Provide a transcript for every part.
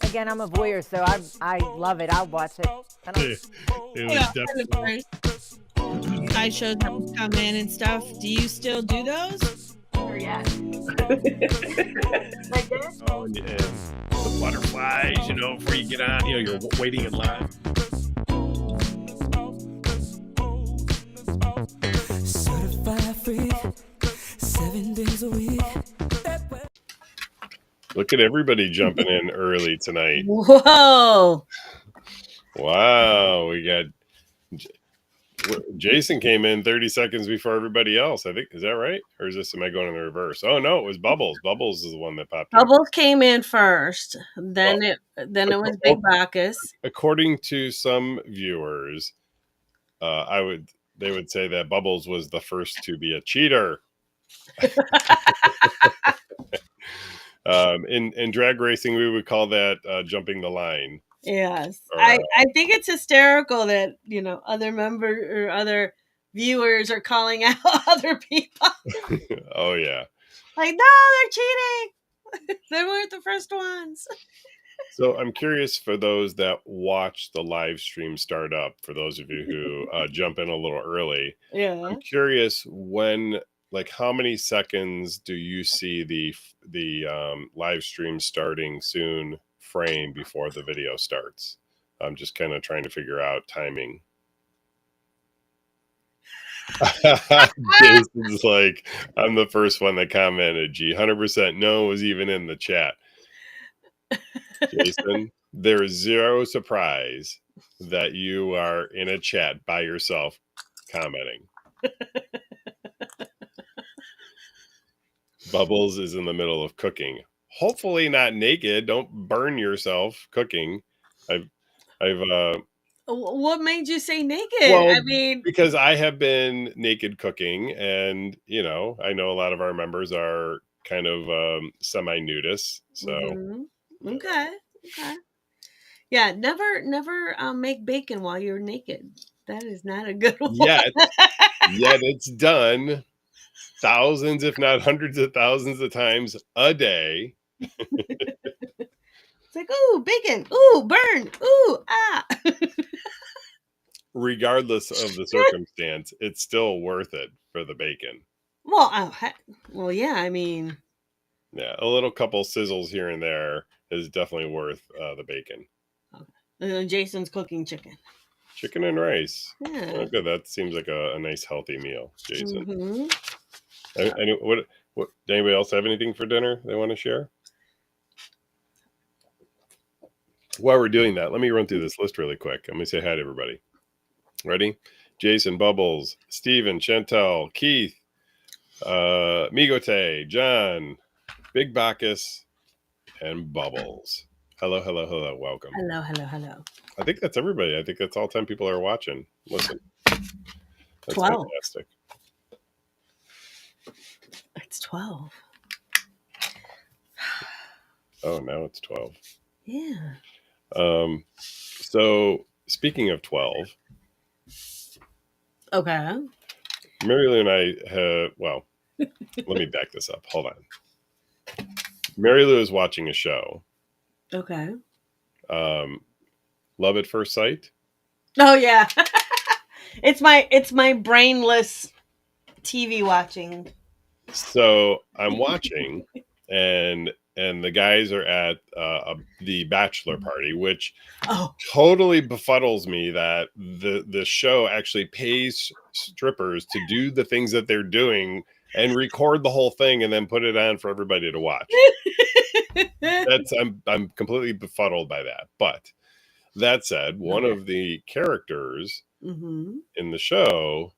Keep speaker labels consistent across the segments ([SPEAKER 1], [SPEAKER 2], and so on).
[SPEAKER 1] Again, I'm a voyeur, so I love it. I'll watch it.
[SPEAKER 2] It was definitely.
[SPEAKER 3] Sideshows that would come in and stuff. Do you still do those?
[SPEAKER 1] Or yes. Like this?
[SPEAKER 2] Oh, and the butterflies, before you get on, you're waiting in line.
[SPEAKER 4] Certified freak, 7 days a week.
[SPEAKER 2] Look at everybody jumping in early tonight.
[SPEAKER 3] Whoa!
[SPEAKER 2] Wow, we got Jason came in 30 seconds before everybody else. I think, is that right? Or am I going in the reverse? Oh no, it was Bubbles. Bubbles is the one that popped in.
[SPEAKER 3] Bubbles came in first. Then it was Big Bacchus.
[SPEAKER 2] According to some viewers, they would say that Bubbles was the first to be a cheater. In drag racing, we would call that jumping the line.
[SPEAKER 3] Yes, I think it's hysterical that other members or other viewers are calling out other people.
[SPEAKER 2] Oh yeah,
[SPEAKER 3] like no, they're cheating. They weren't the first ones.
[SPEAKER 2] So I'm curious for those that watch the live stream start up. For those of you who jump in a little early, I'm curious how many seconds do you see the live stream starting soon frame before the video starts? I'm just kind of trying to figure out timing. Jason's like, I'm the first one that commented. 100% no was even in the chat. Jason, there is zero surprise that you are in a chat by yourself commenting. Bubbles is in the middle of cooking. Hopefully not naked. Don't burn yourself cooking.
[SPEAKER 3] What made you say naked?
[SPEAKER 2] Well, because I have been naked cooking, and I know a lot of our members are kind of semi-nudists. So
[SPEAKER 3] okay. Yeah, never make bacon while you're naked. That is not a good one.
[SPEAKER 2] Yet it's done thousands, if not hundreds of thousands of times a day.
[SPEAKER 3] It's like, ooh, bacon, ooh, burn, ooh, ah.
[SPEAKER 2] Regardless of the circumstance, it's still worth it for the bacon.
[SPEAKER 3] Well, yeah, I mean.
[SPEAKER 2] Yeah, a little couple sizzles here and there is definitely worth the bacon.
[SPEAKER 3] Okay. And then Jason's cooking chicken.
[SPEAKER 2] Chicken and rice.
[SPEAKER 3] Yeah.
[SPEAKER 2] Okay, that seems like a nice healthy meal, Jason.
[SPEAKER 3] Mm-hmm.
[SPEAKER 2] What? Anybody else have anything for dinner they want to share? While we're doing that, let me run through this list really quick. I'm going to say hi to everybody. Ready? Jason, Bubbles, Steven, Chantel, Keith, Migote, John, Big Bacchus, and Bubbles. Hello. Welcome.
[SPEAKER 3] Hello.
[SPEAKER 2] I think that's everybody. I think that's all 10 people are watching. Listen. That's
[SPEAKER 3] 12.
[SPEAKER 2] fantastic.
[SPEAKER 3] It's 12.
[SPEAKER 2] Oh, now it's 12.
[SPEAKER 3] Yeah.
[SPEAKER 2] So speaking of 12.
[SPEAKER 3] Okay.
[SPEAKER 2] Marilu and I have, let me back this up. Hold on. Marilu is watching a show.
[SPEAKER 3] Okay.
[SPEAKER 2] Love at First Sight.
[SPEAKER 3] Oh yeah. It's my brainless TV watching.
[SPEAKER 2] So I'm watching and the guys are at the bachelor party, which totally befuddles me that the show actually pays strippers to do the things that they're doing and record the whole thing and then put it on for everybody to watch. I'm completely befuddled by that. But that said, one of the characters in the show,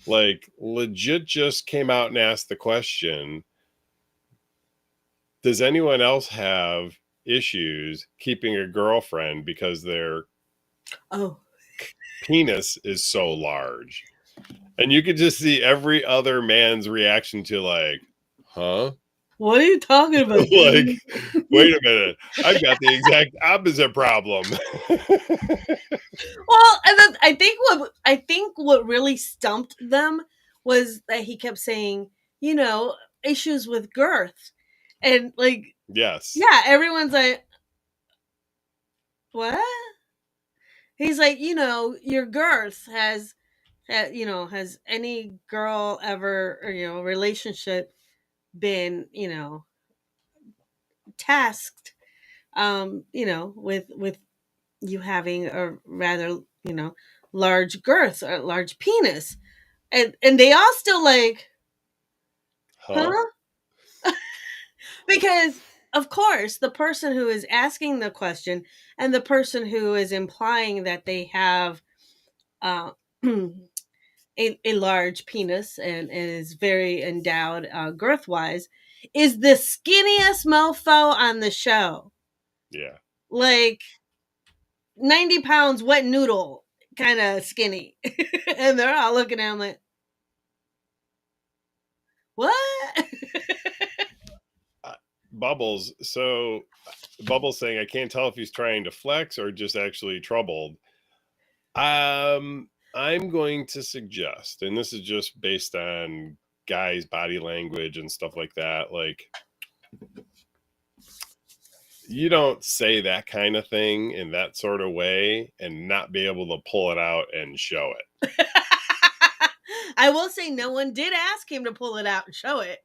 [SPEAKER 2] legit just came out and asked the question, does anyone else have issues keeping a girlfriend because their penis is so large? And you could just see every other man's reaction to huh?
[SPEAKER 3] What are you talking about?
[SPEAKER 2] Wait a minute. I've got the exact opposite problem.
[SPEAKER 3] Well, and then I think what really stumped them was that he kept saying, issues with girth. And
[SPEAKER 2] Yes.
[SPEAKER 3] Yeah, everyone's like, what? He's like, your girth has has any girl ever, or, relationship been, tasked, with you having a rather, large girth or large penis. And they all still like,
[SPEAKER 2] Huh?
[SPEAKER 3] huh? Because of course the person who is asking the question and the person who is implying that they have uh, a large penis and is very endowed girth wise is the skinniest mofo on the show.
[SPEAKER 2] Yeah.
[SPEAKER 3] Like 90 pounds wet noodle kind of skinny. And they're all looking at him like, what?
[SPEAKER 2] Bubbles. So Bubbles saying, I can't tell if he's trying to flex or just actually troubled. I'm going to suggest, and this is just based on guys' body language and stuff like that, like, you don't say that kind of thing in that sort of way and not be able to pull it out and show it.
[SPEAKER 3] I will say no one did ask him to pull it out and show it.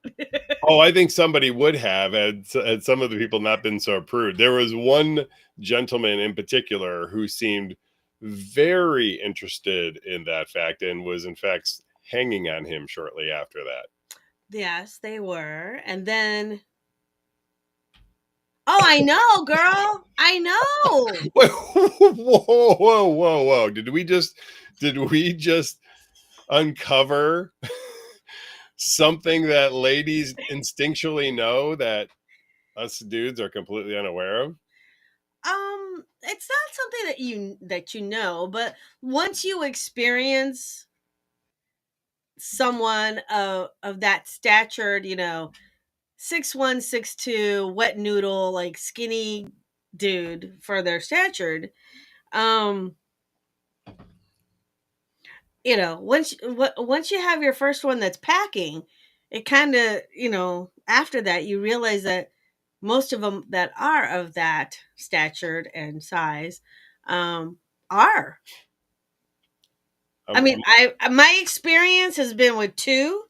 [SPEAKER 2] Oh, I think somebody would have had some of the people not been so prude. There was one gentleman in particular who seemed very interested in that fact and was in fact hanging on him shortly after that.
[SPEAKER 3] Yes, they were. And then, oh, I know, girl. I know.
[SPEAKER 2] Whoa. Did we just uncover something that ladies instinctually know that us dudes are completely unaware of?
[SPEAKER 3] It's not something that you know, but once you experience someone of that statured, 6'1", 6'2", wet noodle, like skinny dude for their statured, um, once you have your first one that's packing, it kind of, after that you realize that most of them that are of that statured and size are. I mean, my experience has been with two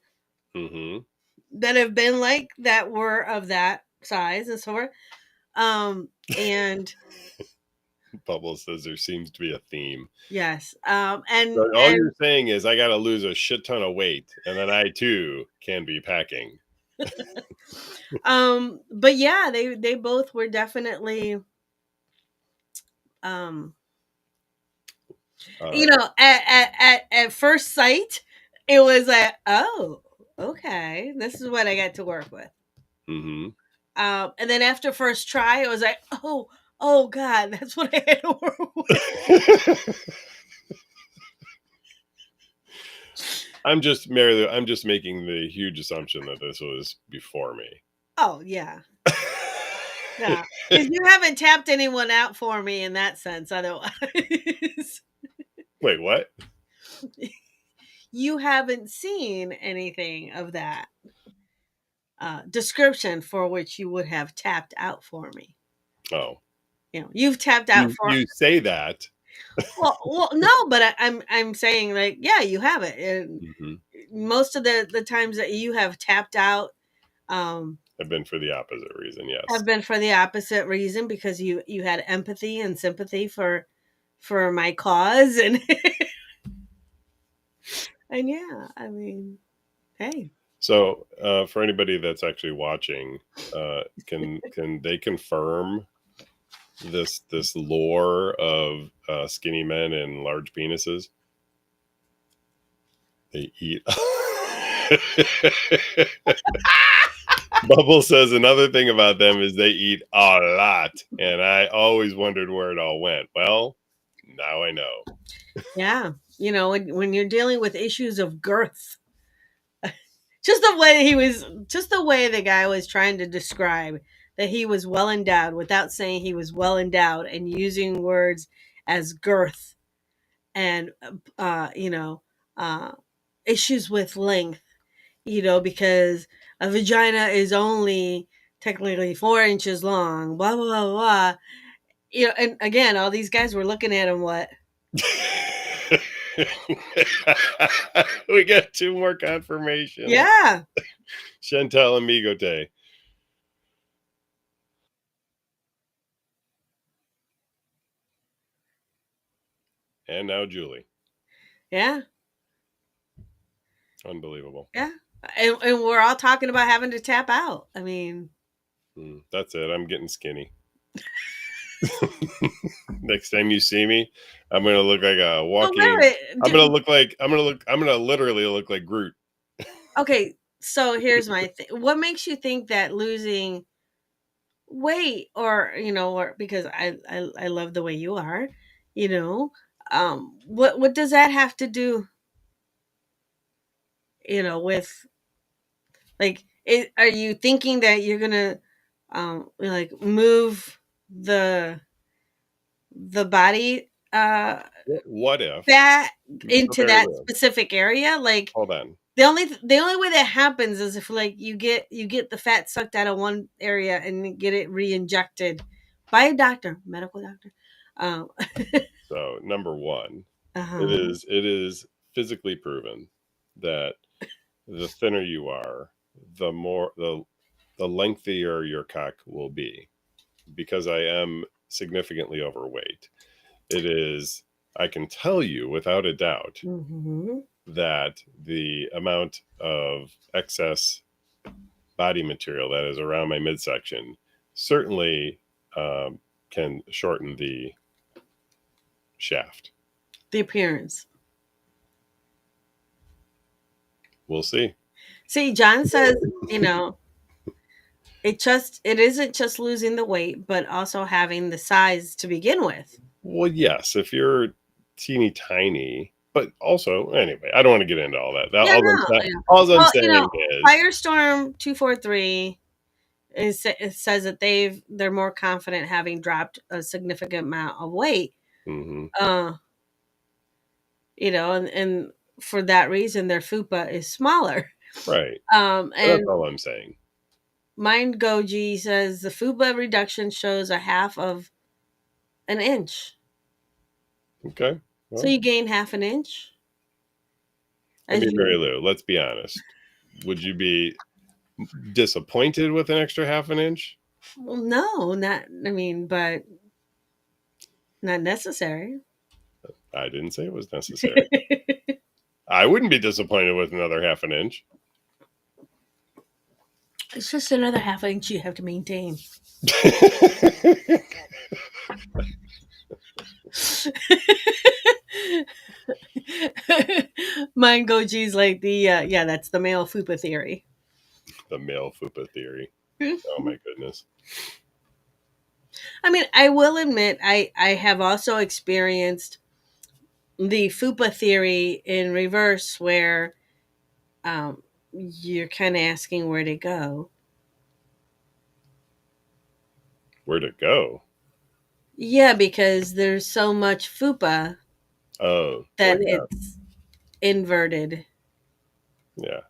[SPEAKER 3] that have been like that, were of that size and so forth. And
[SPEAKER 2] Bubble says there seems to be a theme.
[SPEAKER 3] yes,
[SPEAKER 2] So all you're saying is I got to lose a shit ton of weight, and then I too can be packing.
[SPEAKER 3] But yeah, they both were definitely, at first sight, it was like, oh, okay, this is what I got to work with. And then after first try, it was like, oh God, that's what I had to work with.
[SPEAKER 2] I'm just making the huge assumption that this was before me.
[SPEAKER 3] Oh yeah. Yeah, because you haven't tapped anyone out for me in that sense. Otherwise,
[SPEAKER 2] wait, what?
[SPEAKER 3] You haven't seen anything of that description for which you would have tapped out for me.
[SPEAKER 2] Oh,
[SPEAKER 3] you've tapped out for.
[SPEAKER 2] You say that.
[SPEAKER 3] Well, no, but I'm saying, like, yeah, you have it. And most of the times that you have tapped out,
[SPEAKER 2] have been for the opposite reason. Yes,
[SPEAKER 3] have been for the opposite reason, because you had empathy and sympathy for my cause, and and yeah, I mean, hey.
[SPEAKER 2] So for anybody that's actually watching, can they confirm this lore of skinny men and large penises? They eat. Bubble says another thing about them is they eat a lot, and I always wondered where it all went. Well, now I know.
[SPEAKER 3] Yeah, when you're dealing with issues of girth, just the way the guy was trying to describe that he was well endowed without saying he was well endowed, and using words as girth and issues with length, because a vagina is only technically 4 inches long, blah, blah, blah, blah. You know, and again, all these guys were looking at him, what?
[SPEAKER 2] We got 2 more confirmations.
[SPEAKER 3] Yeah.
[SPEAKER 2] Chantel and Migote. And now Julie.
[SPEAKER 3] Yeah.
[SPEAKER 2] Unbelievable.
[SPEAKER 3] Yeah. And we're all talking about having to tap out. I mean,
[SPEAKER 2] that's it. I'm getting skinny. Next time you see me, I'm gonna look like a walking. I'm gonna literally look like Groot.
[SPEAKER 3] Okay, so here's my thing. What makes you think that losing weight, or or because I love the way you are, what does that have to do, with, like, are you thinking that you're gonna like move the body
[SPEAKER 2] what if
[SPEAKER 3] fat into that specific area? Like,
[SPEAKER 2] hold on.
[SPEAKER 3] The only way that happens is if, like, you get the fat sucked out of one area and get it re-injected by a doctor, medical doctor.
[SPEAKER 2] So number one, it is physically proven that the thinner you are, the more the lengthier your cock will be. Because I am significantly overweight, it is, I can tell you without a doubt, that the amount of excess body material that is around my midsection certainly can shorten the shaft.
[SPEAKER 3] The appearance.
[SPEAKER 2] We'll see.
[SPEAKER 3] See, John says, it isn't just losing the weight, but also having the size to begin with.
[SPEAKER 2] Well, yes, if you're teeny tiny, but also, anyway, I don't want to get into all that. All I'm saying is
[SPEAKER 3] Firestorm 243 it says that they're more confident having dropped a significant amount of weight. And for that reason their fupa is smaller.
[SPEAKER 2] Right.
[SPEAKER 3] And
[SPEAKER 2] that's all I'm saying.
[SPEAKER 3] Mind Goji says the fupa reduction shows a half of an inch.
[SPEAKER 2] Okay.
[SPEAKER 3] Well, so you gain half an inch?
[SPEAKER 2] I mean, Marilu, let's be honest. Would you be disappointed with an extra half an inch?
[SPEAKER 3] Well, no, but not necessary.
[SPEAKER 2] I didn't say it was necessary. I wouldn't be disappointed with another half an inch.
[SPEAKER 3] It's just another half an inch you have to maintain. Mind Goji's like that's the male fupa theory.
[SPEAKER 2] The male fupa theory. Oh my goodness.
[SPEAKER 3] I mean, I will admit I have also experienced the fupa theory in reverse, where you're kind of asking where to go.
[SPEAKER 2] Where to go?
[SPEAKER 3] Yeah, because there's so much fupa.
[SPEAKER 2] Oh.
[SPEAKER 3] That it's inverted.
[SPEAKER 2] Yeah.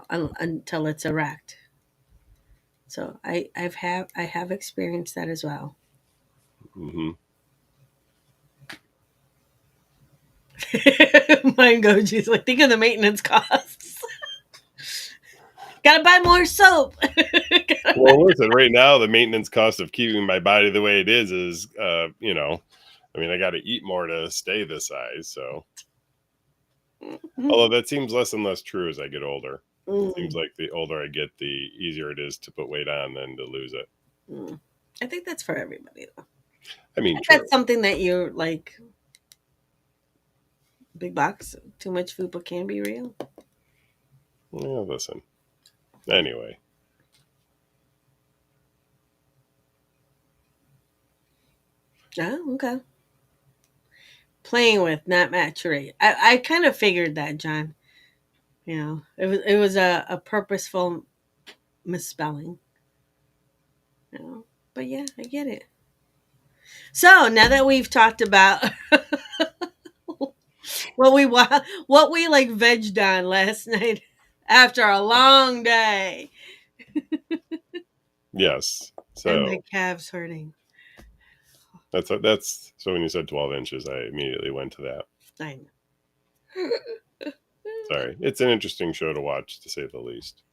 [SPEAKER 3] Until it's erect. So I have experienced that as well. Mind Goji's like, think of the maintenance costs. Gotta buy more soap.
[SPEAKER 2] Well, listen, right now the maintenance cost of keeping my body the way it is I got to eat more to stay this size. So, although that seems less and less true as I get older. It seems like the older I get, the easier it is to put weight on than to lose it.
[SPEAKER 3] I think that's for everybody, though.
[SPEAKER 2] I mean,
[SPEAKER 3] that's something that you're like, big box, too much fupa can be real.
[SPEAKER 2] Yeah, listen. Anyway.
[SPEAKER 3] Oh, okay. Playing with, not maturate. I kind of figured that, John. It was a purposeful misspelling. But yeah, I get it. So now that we've talked about what we like vegged on last night after a long day.
[SPEAKER 2] Yes.
[SPEAKER 3] And my
[SPEAKER 2] So
[SPEAKER 3] calves hurting.
[SPEAKER 2] that's so when you said 12 inches, I immediately went to that.
[SPEAKER 3] I know.
[SPEAKER 2] Sorry. It's an interesting show to watch, to say the least.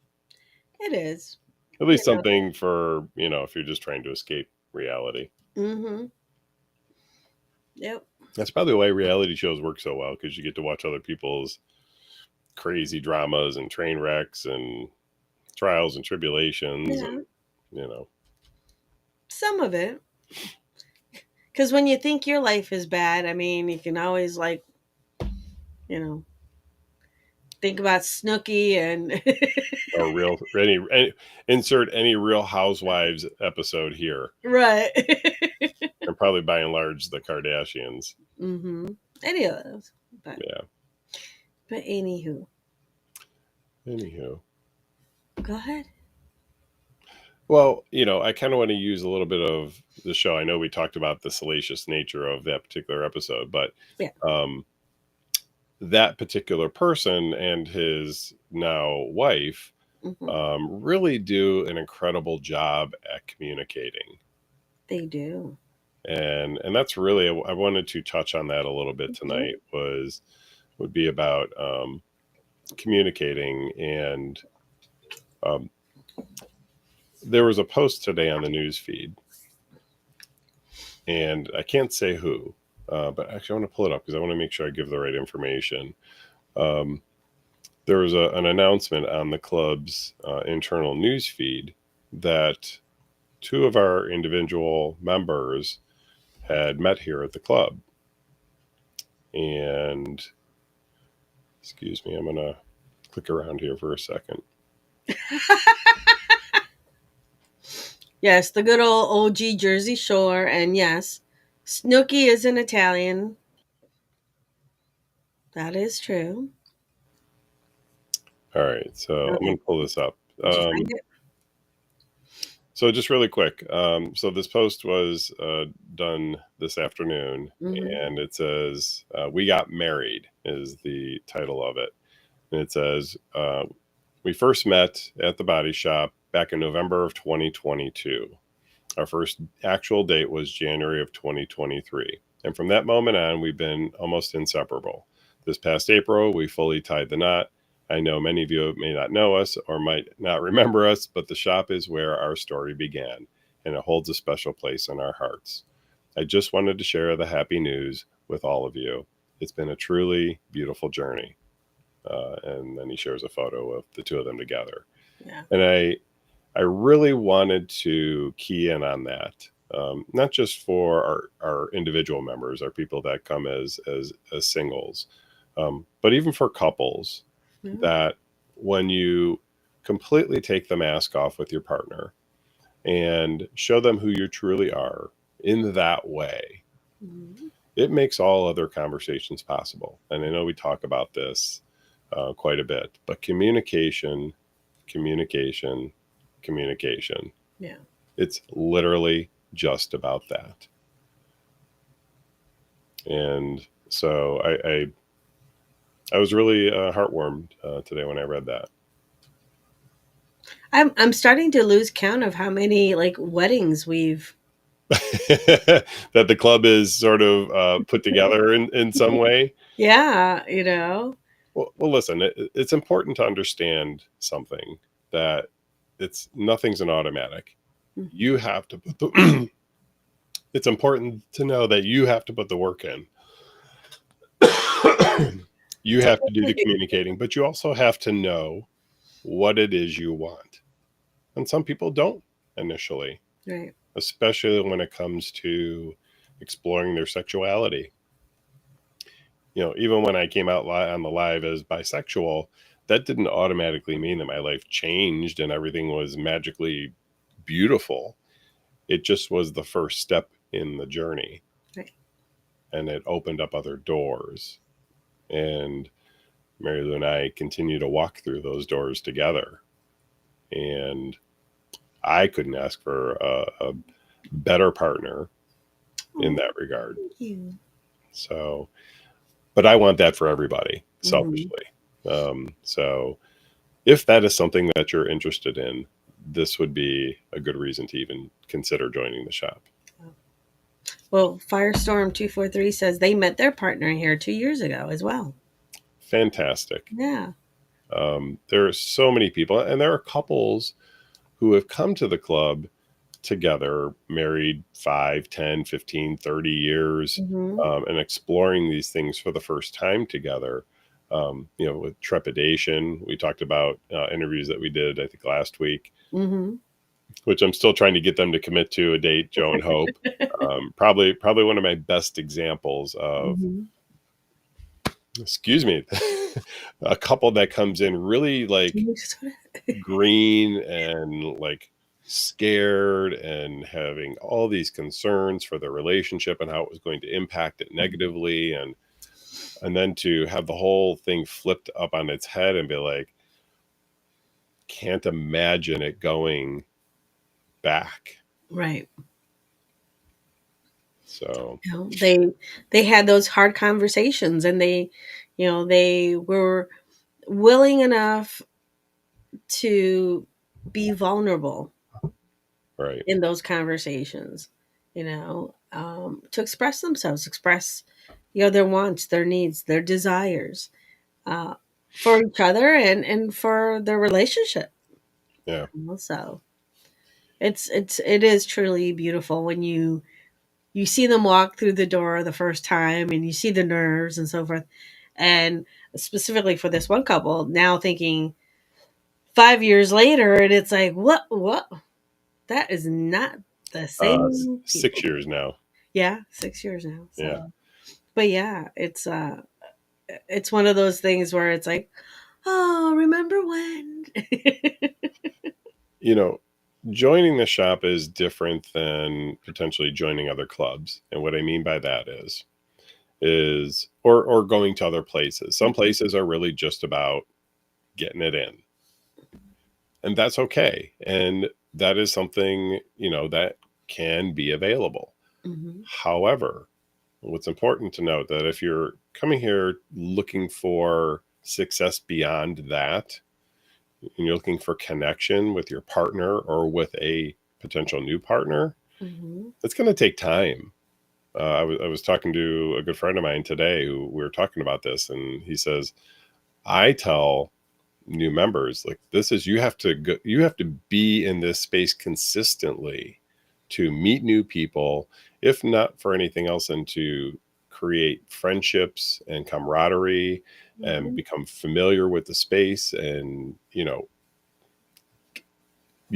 [SPEAKER 3] It is.
[SPEAKER 2] At least something for, if you're just trying to escape reality.
[SPEAKER 3] Mm-hmm. Yep.
[SPEAKER 2] That's probably why reality shows work so well, because you get to watch other people's crazy dramas and train wrecks and trials and tribulations.
[SPEAKER 3] Yeah.
[SPEAKER 2] And,
[SPEAKER 3] Some of it. Because when you think your life is bad, I mean, you can always, like, think about Snooki and
[SPEAKER 2] or any insert any Real Housewives episode here.
[SPEAKER 3] right.
[SPEAKER 2] And probably by and large the Kardashians.
[SPEAKER 3] Mm-hmm. Any of those. But anywho. Go ahead.
[SPEAKER 2] Well, I kind of want to use a little bit of the show. I know we talked about the salacious nature of that particular episode, but that particular person and his now wife really do an incredible job at communicating.
[SPEAKER 3] They do.
[SPEAKER 2] And that's really, I wanted to touch on that a little bit tonight, would be about communicating. And there was a post today on the news feed, and I can't say who, but actually I want to pull it up because I want to make sure I give the right information. There was an announcement on the club's internal news feed that 2 of our individual members had met here at the club. And excuse me, I'm going to click around here for a second.
[SPEAKER 3] Yes, the good old OG Jersey Shore. And yes, Snooki is an Italian. That is true.
[SPEAKER 2] All right, so I'm going to pull this up.
[SPEAKER 3] Did you find it?
[SPEAKER 2] So just really quick. So this post was done this afternoon, and it says, "We got married" is the title of it. And it says, "We first met at the body shop back in November of 2022. Our first actual date was January of 2023. And from that moment on, we've been almost inseparable. This past April, we fully tied the knot. I know many of you may not know us or might not remember us, but the shop is where our story began, and it holds a special place in our hearts. I just wanted to share the happy news with all of you. It's been a truly beautiful journey." And then he shares a photo of the 2 of them together.
[SPEAKER 3] Yeah. And
[SPEAKER 2] I really wanted to key in on that, not just for our individual members, our people that come as singles, but even for couples, that when you completely take the mask off with your partner and show them who you truly are in that way, it makes all other conversations possible. And I know we talk about this quite a bit, but communication.
[SPEAKER 3] Yeah.
[SPEAKER 2] It's literally just about that. And so I was really heartwarmed today when I read that.
[SPEAKER 3] I'm starting to lose count of how many weddings we've
[SPEAKER 2] that the club is sort of put together in some way.
[SPEAKER 3] Yeah,
[SPEAKER 2] Well, listen, it's important to understand something, that nothing's an automatic. You have to put it's important to know that you have to put the work in. You have to do the communicating, but you also have to know what it is you want. And some people don't initially,
[SPEAKER 3] right?
[SPEAKER 2] Especially when it comes to exploring their sexuality. Even when I came out on the live as bisexual, that didn't automatically mean that my life changed and everything was magically beautiful. It just was the first step in the journey.
[SPEAKER 3] Right.
[SPEAKER 2] And it opened up other doors. And Marilu and I continue to walk through those doors together. And I couldn't ask for a better partner in that regard.
[SPEAKER 3] Thank you.
[SPEAKER 2] So, but I want that for everybody, selfishly. So if that is something that you're interested in, this would be a good reason to even consider joining the shop.
[SPEAKER 3] Well, Firestorm 243 says they met their partner here 2 years ago as well.
[SPEAKER 2] Fantastic.
[SPEAKER 3] Yeah.
[SPEAKER 2] There are so many people, and there are couples who have come to the club together, married 5, 10, 15, 30 years, and exploring these things for the first time together. With trepidation. We talked about interviews that we did, I think, last week, which I'm still trying to get them to commit to a date, Joe and Hope. Probably one of my best examples of, excuse me, a couple that comes in really like green and like scared and having all these concerns for the relationship and how it was going to impact it negatively, and then to have the whole thing flipped up on its head and be like, can't imagine it going back.
[SPEAKER 3] Right.
[SPEAKER 2] So
[SPEAKER 3] they had those hard conversations, and they were willing enough to be vulnerable
[SPEAKER 2] right
[SPEAKER 3] in those conversations, to express themselves, express their wants, their needs, their desires, for each other and for their relationship.
[SPEAKER 2] Yeah.
[SPEAKER 3] So it is truly beautiful when you see them walk through the door the first time, and you see the nerves and so forth. And specifically for this one couple, now thinking 5 years later, and it's like, what? That is not the same.
[SPEAKER 2] 6 years now.
[SPEAKER 3] Yeah, 6 years now. So.
[SPEAKER 2] Yeah.
[SPEAKER 3] But yeah, it's one of those things where it's like, oh, remember when?
[SPEAKER 2] Joining the shop is different than potentially joining other clubs. And what I mean by that is or going to other places. Some places are really just about getting it in. And that's okay. And that is something, that can be available. However, what's important to note that if you're coming here looking for success beyond that, and you're looking for connection with your partner or with a potential new partner, it's going to take time. I was talking to a good friend of mine today who we were talking about this, and he says, I tell new members, like, this is, you have to be in this space consistently to meet new people, if not for anything else, and to create friendships and camaraderie and become familiar with the space. And you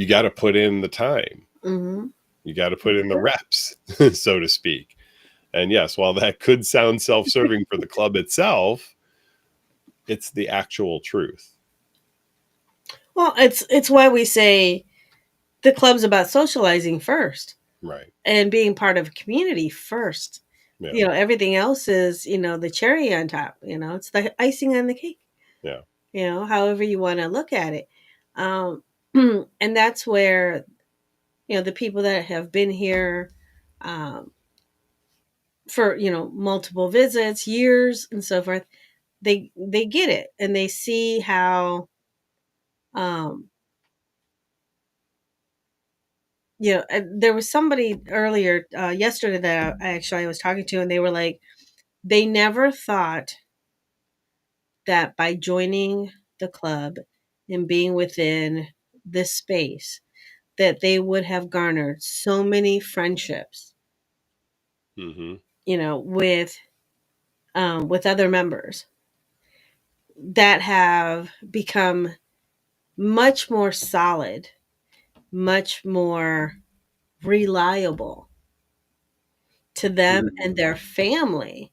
[SPEAKER 2] got to put in the time. You got to put in the reps, so to speak. And yes, while that could sound self-serving for the club itself, it's the actual truth.
[SPEAKER 3] Well, it's why we say the club's about socializing first,
[SPEAKER 2] right,
[SPEAKER 3] and being part of a community first. Yeah. Everything else is the cherry on top. It's the icing on the cake.
[SPEAKER 2] Yeah.
[SPEAKER 3] However you want to look at it, and that's where the people that have been here for multiple visits, years, and so forth, they get it, and they see how there was somebody earlier yesterday that I was talking to, and they were like, they never thought that by joining the club and being within this space that they would have garnered so many friendships with other members that have become much more solid, much more reliable to them and their family,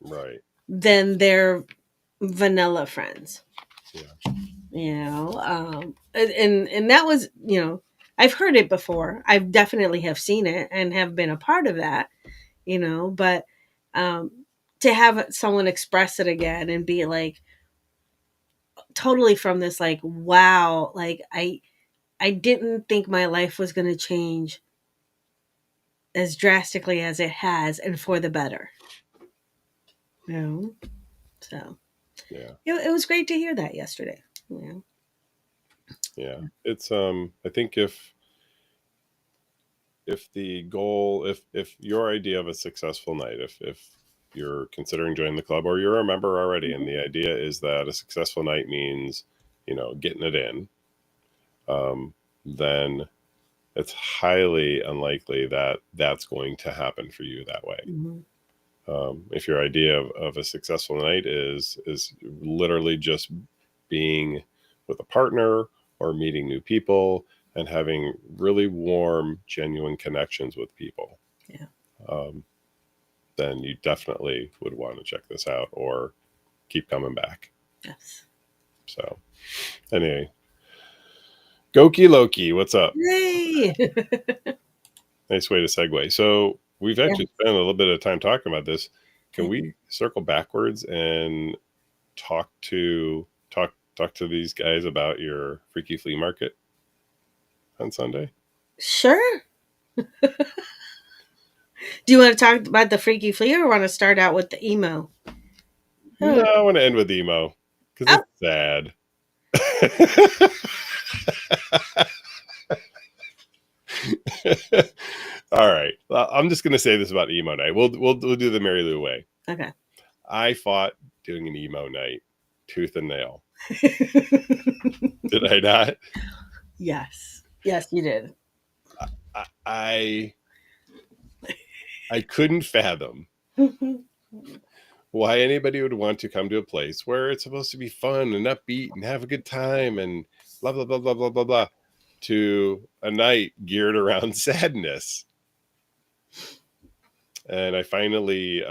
[SPEAKER 2] right,
[SPEAKER 3] than their vanilla friends. And that was, I've heard it before. I've definitely have seen it and have been a part of that, but to have someone express it again and be like, totally from this, like, wow, like I didn't think my life was going to change as drastically as it has, and for the better. So
[SPEAKER 2] yeah,
[SPEAKER 3] it was great to hear that yesterday.
[SPEAKER 2] Yeah. It's I think if the goal, if your idea of a successful night, if you're considering joining the club or you're a member already, and the idea is that a successful night means, getting it in, then it's highly unlikely that that's going to happen for you that way.
[SPEAKER 3] Mhm.
[SPEAKER 2] If your idea of a successful night is literally just being with a partner or meeting new people and having really warm, genuine connections with people,
[SPEAKER 3] Yeah.
[SPEAKER 2] then you definitely would want to check this out or keep coming back.
[SPEAKER 3] Yes.
[SPEAKER 2] So, anyway, Goki Loki, what's up?
[SPEAKER 3] Yay!
[SPEAKER 2] Nice way to segue. So, we've actually spent a little bit of time talking about this. Can we circle backwards and talk to these guys about your freaky flea market on Sunday?
[SPEAKER 3] Sure. Do you want to talk about the freaky flea or want to start out with the emo?
[SPEAKER 2] No, I want to end with emo because it's sad. All right. Well, I'm just going to say this about emo night. We'll do the Marilu way.
[SPEAKER 3] Okay.
[SPEAKER 2] I fought doing an emo night tooth and nail. Did I not?
[SPEAKER 3] Yes. Yes, you did.
[SPEAKER 2] I couldn't fathom why anybody would want to come to a place where it's supposed to be fun and upbeat and have a good time and blah, blah, blah, blah, blah, blah, blah, to a night geared around sadness. And I finally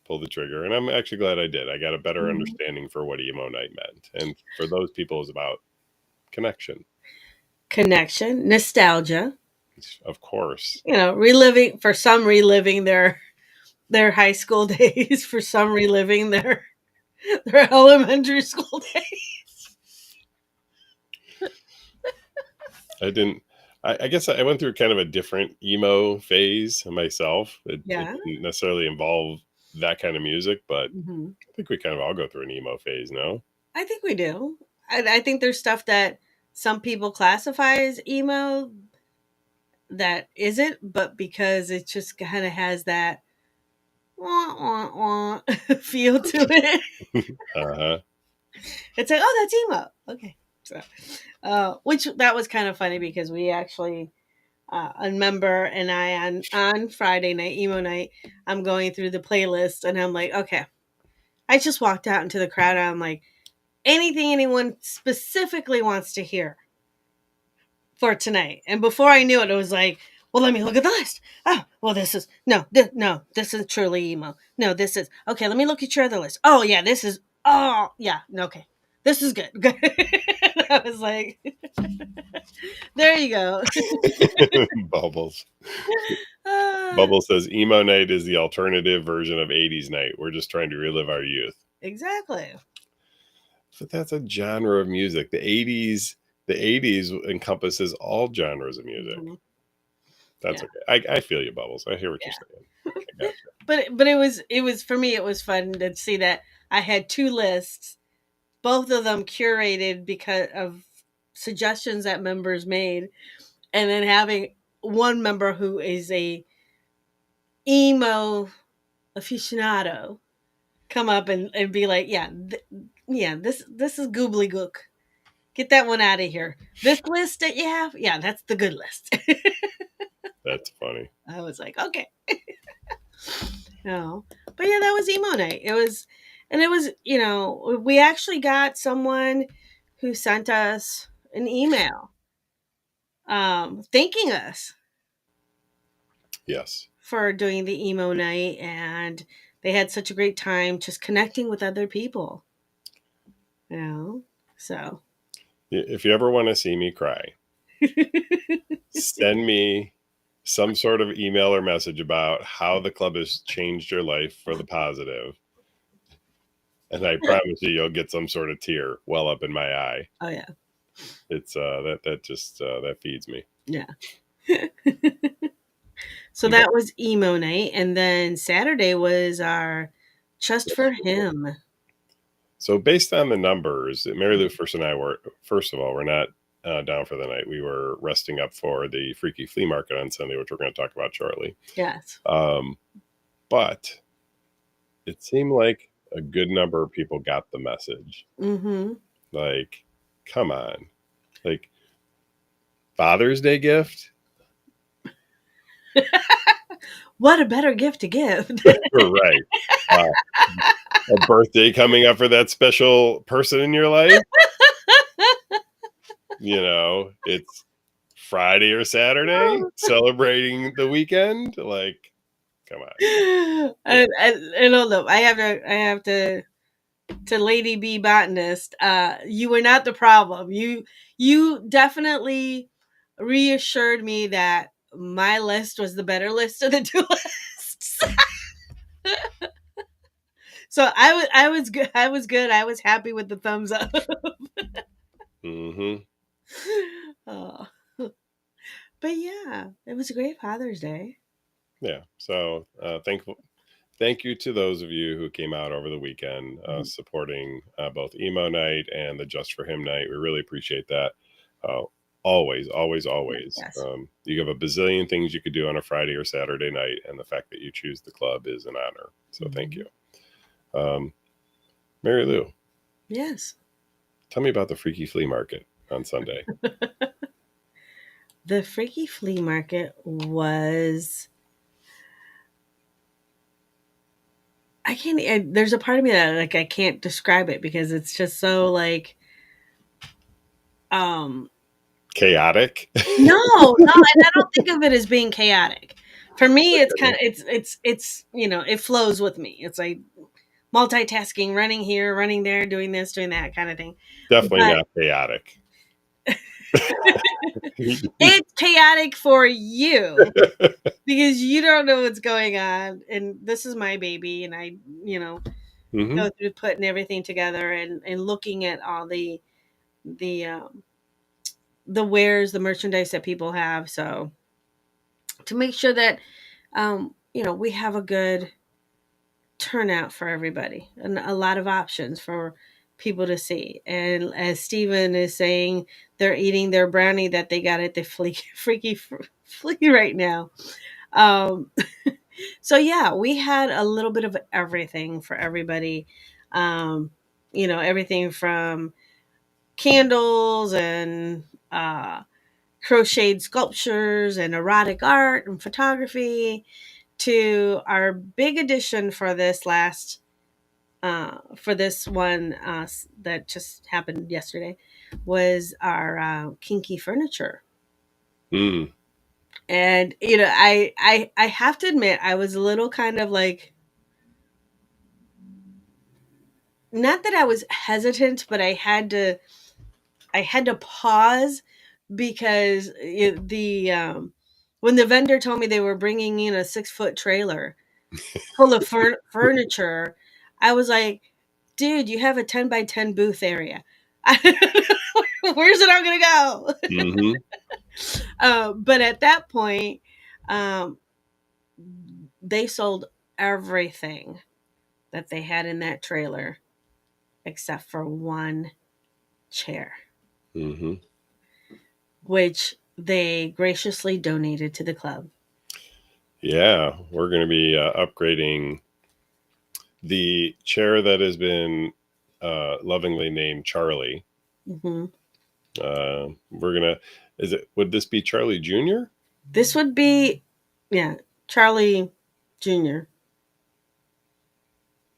[SPEAKER 2] pulled the trigger, and I'm actually glad I did. I got a better understanding for what emo night meant. And for those people, it was about connection.
[SPEAKER 3] Nostalgia.
[SPEAKER 2] Of course.
[SPEAKER 3] Reliving their high school days, for some reliving their elementary school days.
[SPEAKER 2] I guess I went through kind of a different emo phase myself. It didn't necessarily involve that kind of music, but I think we kind of all go through an emo phase, no?
[SPEAKER 3] I think we do. I think there's stuff that some people classify as emo that isn't, but because it just kind of has that wah, wah, wah feel to it.
[SPEAKER 2] Uh-huh.
[SPEAKER 3] It's like, oh, that's emo. Okay. So, which that was kind of funny because we actually, a member and I on Friday night, emo night, I'm going through the playlist and I'm like, okay. I just walked out into the crowd and I'm like, anything anyone specifically wants to hear for tonight. And before I knew it, it was like, well, let me look at the list. Oh, well, this is this is truly emo. No, this is okay. Let me look at your other list. Oh yeah, this is okay. This is good. I was like, there you go.
[SPEAKER 2] Bubbles. Bubbles says emo night is the alternative version of 80s night. We're just trying to relive our youth.
[SPEAKER 3] Exactly.
[SPEAKER 2] But that's a genre of music. The 80s encompasses all genres of music. That's okay. I feel you, Bubbles. I hear what you're saying. Gotcha.
[SPEAKER 3] But it was for me, it was fun to see that I had two lists, both of them curated because of suggestions that members made, and then having one member who is a emo aficionado come up and be like, this is goobly gook. Get that one out of here. This list that you have, that's the good list.
[SPEAKER 2] That's funny.
[SPEAKER 3] I was like, okay. No, but yeah, that was emo night. It was, we actually got someone who sent us an email, thanking us.
[SPEAKER 2] Yes.
[SPEAKER 3] For doing the emo night, and they had such a great time just connecting with other people. So.
[SPEAKER 2] If you ever want to see me cry, send me some sort of email or message about how the club has changed your life for the positive. And I promise you'll get some sort of tear well up in my eye.
[SPEAKER 3] Oh yeah.
[SPEAKER 2] It's that feeds me.
[SPEAKER 3] Yeah. So that was emo night, and then Saturday was our Just for Him.
[SPEAKER 2] So based on the numbers, Marilu first and I were, first of all, we're not down for the night. We were resting up for the Freaky Flea Market on Sunday, which we're going to talk about shortly.
[SPEAKER 3] Yes.
[SPEAKER 2] But it seemed like a good number of people got the message.
[SPEAKER 3] Mm-hmm.
[SPEAKER 2] Like, come on. Like, Father's Day gift?
[SPEAKER 3] What a better gift to give.
[SPEAKER 2] Right. A birthday coming up for that special person in your life? You know, it's Friday or Saturday celebrating the weekend. Like, come on.
[SPEAKER 3] I don't know. I have to Lady B botanist. You were not the problem. You definitely reassured me that my list was the better list of the two lists. So I was good. I was good. I was happy with the thumbs up.
[SPEAKER 2] Mm-hmm.
[SPEAKER 3] Oh. But yeah, it was a great Father's Day.
[SPEAKER 2] Yeah. So thank you to those of you who came out over the weekend supporting both Emo Night and the Just for Him Night. We really appreciate that. Always.
[SPEAKER 3] Yes.
[SPEAKER 2] You have a bazillion things you could do on a Friday or Saturday night, and the fact that you choose the club is an honor. So thank you. Mary Lou.
[SPEAKER 3] Yes.
[SPEAKER 2] Tell me about the Freaky Flea Market on Sunday.
[SPEAKER 3] The Freaky Flea Market was... there's a part of me that like I can't describe it because it's just so like
[SPEAKER 2] Chaotic.
[SPEAKER 3] No, and I don't think of it as being chaotic. For me, it's kind of it's it flows with me. It's like multitasking, running here, running there, doing this, doing that kind of thing.
[SPEAKER 2] Definitely not chaotic.
[SPEAKER 3] It's chaotic for you because you don't know what's going on, and this is my baby, and I go through putting everything together and looking at all the wares, the merchandise that people have, so to make sure that we have a good turnout for everybody and a lot of options for people to see. And as Steven is saying, they're eating their brownie that they got at the Freaky Flea right now. So yeah, we had a little bit of everything for everybody. Everything from candles and crocheted sculptures and erotic art and photography to our big addition for this one that just happened yesterday was our kinky furniture. And I have to admit I was a little kind of like, not that I was hesitant, but I had to pause because when the vendor told me they were bringing in a 6-foot trailer full of furniture, I was like, dude, you have a 10 by 10 booth area. Where's it all going to go? But at that point, they sold everything that they had in that trailer except for one chair, which they graciously donated to the club.
[SPEAKER 2] Yeah, we're going to be upgrading the chair that has been lovingly named Charlie. Would this be Charlie Jr.?
[SPEAKER 3] This would be, Charlie Jr.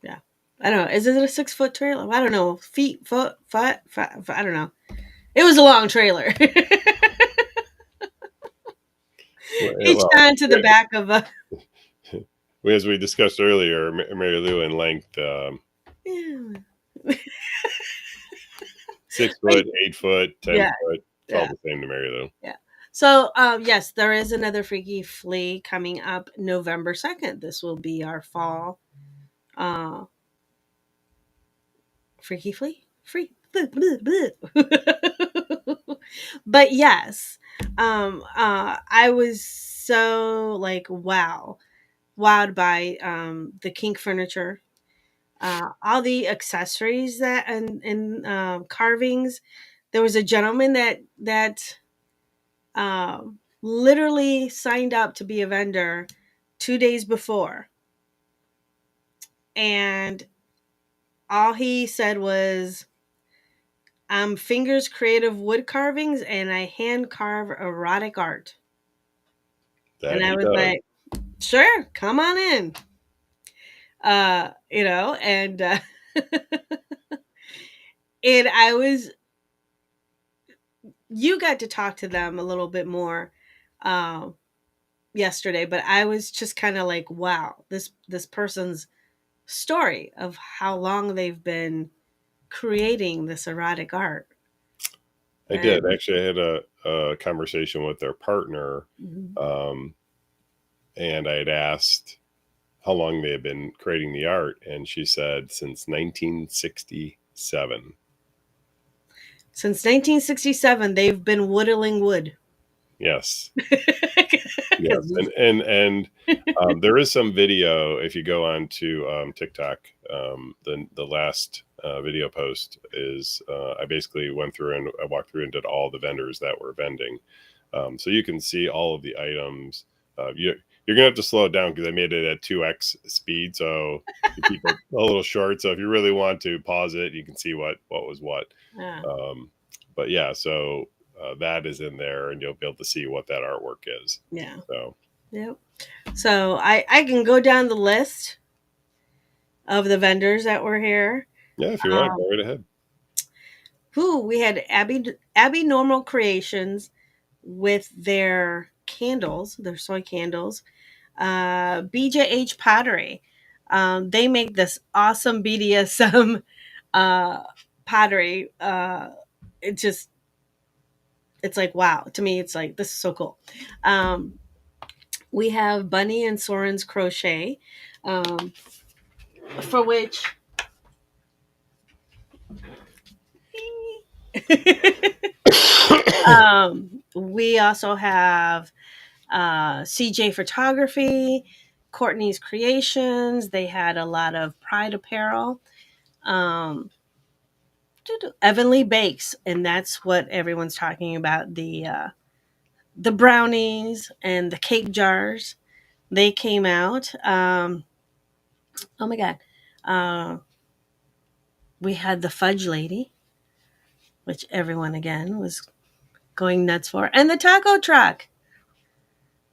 [SPEAKER 3] Yeah. I don't know. Is it a 6-foot trailer? I don't know. Foot, I don't know. It was a long trailer. Each time to the back of a...
[SPEAKER 2] As we discussed earlier, Mary Lou in length, 6 foot, 8 foot, 10 foot. It's all the same to Mary Lou.
[SPEAKER 3] Yeah. So, yes, there is another Freaky Flea coming up November 2nd. This will be our fall Freaky Flea? But yes, I was so like wowed by the kink furniture. all the accessories that and carvings. There was a gentleman that literally signed up to be a vendor 2 days before, and all he said was, "I'm fingers creative wood carvings, and I hand carve erotic art."
[SPEAKER 2] That
[SPEAKER 3] And I
[SPEAKER 2] he
[SPEAKER 3] was
[SPEAKER 2] does.
[SPEAKER 3] like, "Sure, come on in." And and I was you got to talk to them a little bit more yesterday, but I was just kind of like, wow, this person's story of how long they've been creating this erotic art.
[SPEAKER 2] I did.
[SPEAKER 3] And
[SPEAKER 2] Actually, I had a conversation with their partner,
[SPEAKER 3] Mhm.
[SPEAKER 2] and I had asked how long they had been creating the art, and she said since 1967.
[SPEAKER 3] Since 1967, they've been whittling wood.
[SPEAKER 2] Yes.
[SPEAKER 3] 'Cause
[SPEAKER 2] Yes, and there is some video if you go on to TikTok. The last video post is I basically went through and I walked through and did all the vendors that were vending, so you can see all of the items. You're gonna have to slow it down because I made it at 2x speed, so to keep it a little short. So if you really want to pause it, you can see what was what.
[SPEAKER 3] yeah,
[SPEAKER 2] Um, but yeah, so that is in there, and you'll be able to see what that artwork is.
[SPEAKER 3] yeah,
[SPEAKER 2] So
[SPEAKER 3] yep. So I can go down the list of the vendors that were here.
[SPEAKER 2] yeah, if you want,
[SPEAKER 3] Um,
[SPEAKER 2] go right ahead.
[SPEAKER 3] we had Abby Normal Creations with their candles, their soy candles. BJH Pottery. They make this awesome BDSM uh, pottery. It just, it's like, wow. To me, it's like, this is so cool. Um, we have Bunny and Soren's Crochet, um, for which we also have CJ Photography, Courtney's Creations. They had a lot of Pride apparel. Um, Evanly Bakes, and that's what everyone's talking about, the brownies and the cake jars. They came out. Oh my god. Uh, we had the fudge lady, which everyone again was going nuts for, and the taco truck.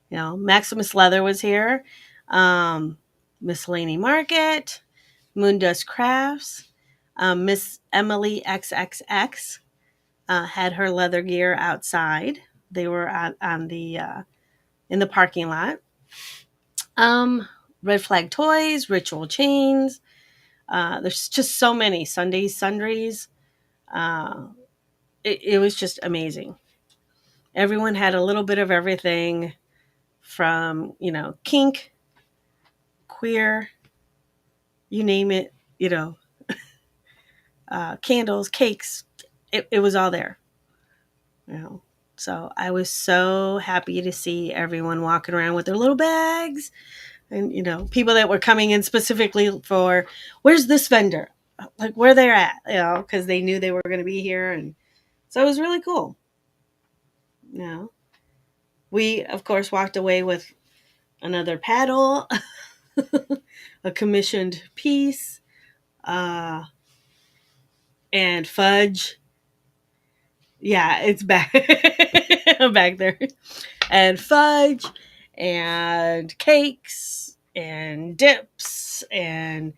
[SPEAKER 3] Maximus Leather was here. Miscellany Market, Moondust Crafts, Miss Emily XXX had her leather gear outside. They were on the in the parking lot. Red Flag Toys, Ritual Chains. There's just so many Sundays, Sundries. Uh, it was just amazing. Everyone had a little bit of everything from kink, queer, you name it. Candles, cakes. It was all there. You know. So I was so happy to see everyone walking around with their little bags, and people that were coming in specifically for, where's this vendor, like where they're at, because they knew they were going to be here, and so it was really cool. We of course walked away with another paddle, a commissioned piece, and fudge. Yeah, it's back back there, and fudge, and cakes, and dips, and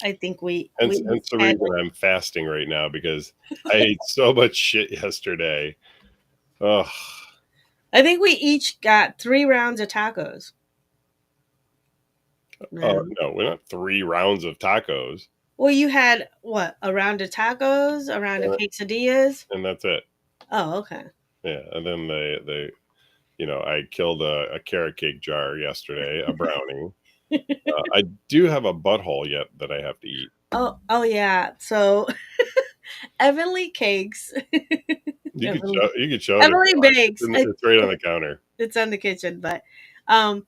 [SPEAKER 3] I think we
[SPEAKER 2] Hence the
[SPEAKER 3] had,
[SPEAKER 2] reason I'm fasting right now because I ate so much shit yesterday. Oh,
[SPEAKER 3] I think we each got 3 rounds of tacos.
[SPEAKER 2] oh
[SPEAKER 3] No.
[SPEAKER 2] no, we're not 3 rounds of tacos,
[SPEAKER 3] Well, you had what? A round of tacos, a round of
[SPEAKER 2] and
[SPEAKER 3] quesadillas.
[SPEAKER 2] and that's it.
[SPEAKER 3] Oh, okay.
[SPEAKER 2] Yeah, and then I killed a carrot cake jar yesterday, a brownie. I do have a butthole yet that I have to eat.
[SPEAKER 3] Oh yeah. So Evanly Cakes.
[SPEAKER 2] You could show it if
[SPEAKER 3] Evanly
[SPEAKER 2] you want.
[SPEAKER 3] Bakes.
[SPEAKER 2] It's right on the counter.
[SPEAKER 3] It's on the kitchen, but um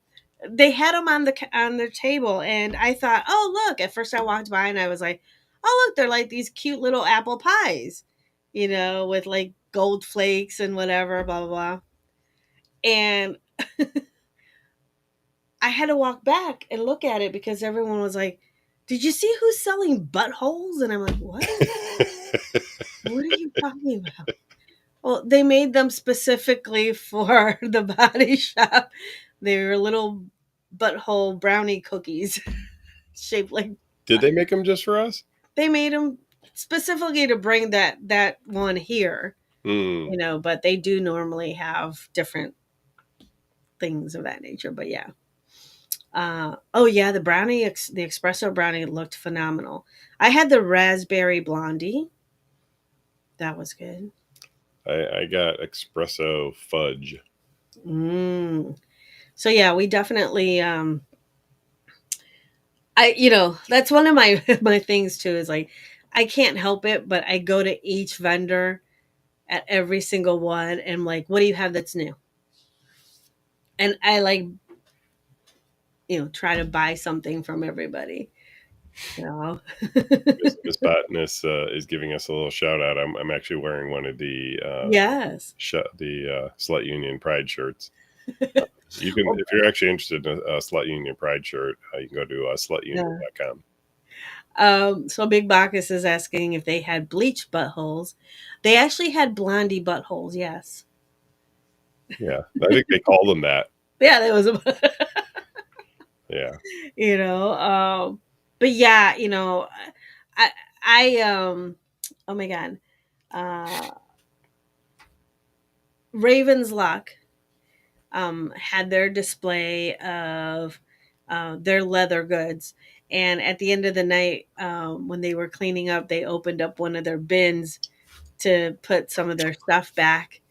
[SPEAKER 3] they had them on their table, and I thought, oh look. At first, I walked by and I was like, oh look, they're like these cute little apple pies, with like gold flakes and whatever, blah blah blah. And I had to walk back and look at it because everyone was like, "Did you see who's selling buttholes?" And I'm like, "What? What are you talking about?" Well, they made them specifically for the body shop. They were little butthole brownie cookies shaped like.
[SPEAKER 2] Did they make them just for us?
[SPEAKER 3] They made them specifically to bring that one here, but they do normally have different things of that nature. But yeah. Oh yeah, the espresso brownie looked phenomenal. I had the raspberry blondie. That was good.
[SPEAKER 2] I got espresso fudge.
[SPEAKER 3] So yeah, we definitely that's one of my my things too, is like I can't help it, but I go to each vendor at every single one and I'm like, what do you have that's new? And I like try to buy something from everybody.
[SPEAKER 2] Miss Botness is giving us a little shout out. I'm actually wearing one of the
[SPEAKER 3] yes,
[SPEAKER 2] the Slut Union Pride shirts. You can, if you're actually interested in a Slut Union Pride shirt, you can go to slutunion.com.
[SPEAKER 3] So Big Bacchus is asking if they had bleach buttholes. They actually had blondie buttholes. Yes.
[SPEAKER 2] Yeah, I think they call them that.
[SPEAKER 3] Yeah, that was.
[SPEAKER 2] Yeah.
[SPEAKER 3] But yeah, I oh my god, Raven's Luck had their display of their leather goods. And at the end of the night, when they were cleaning up, they opened up one of their bins to put some of their stuff back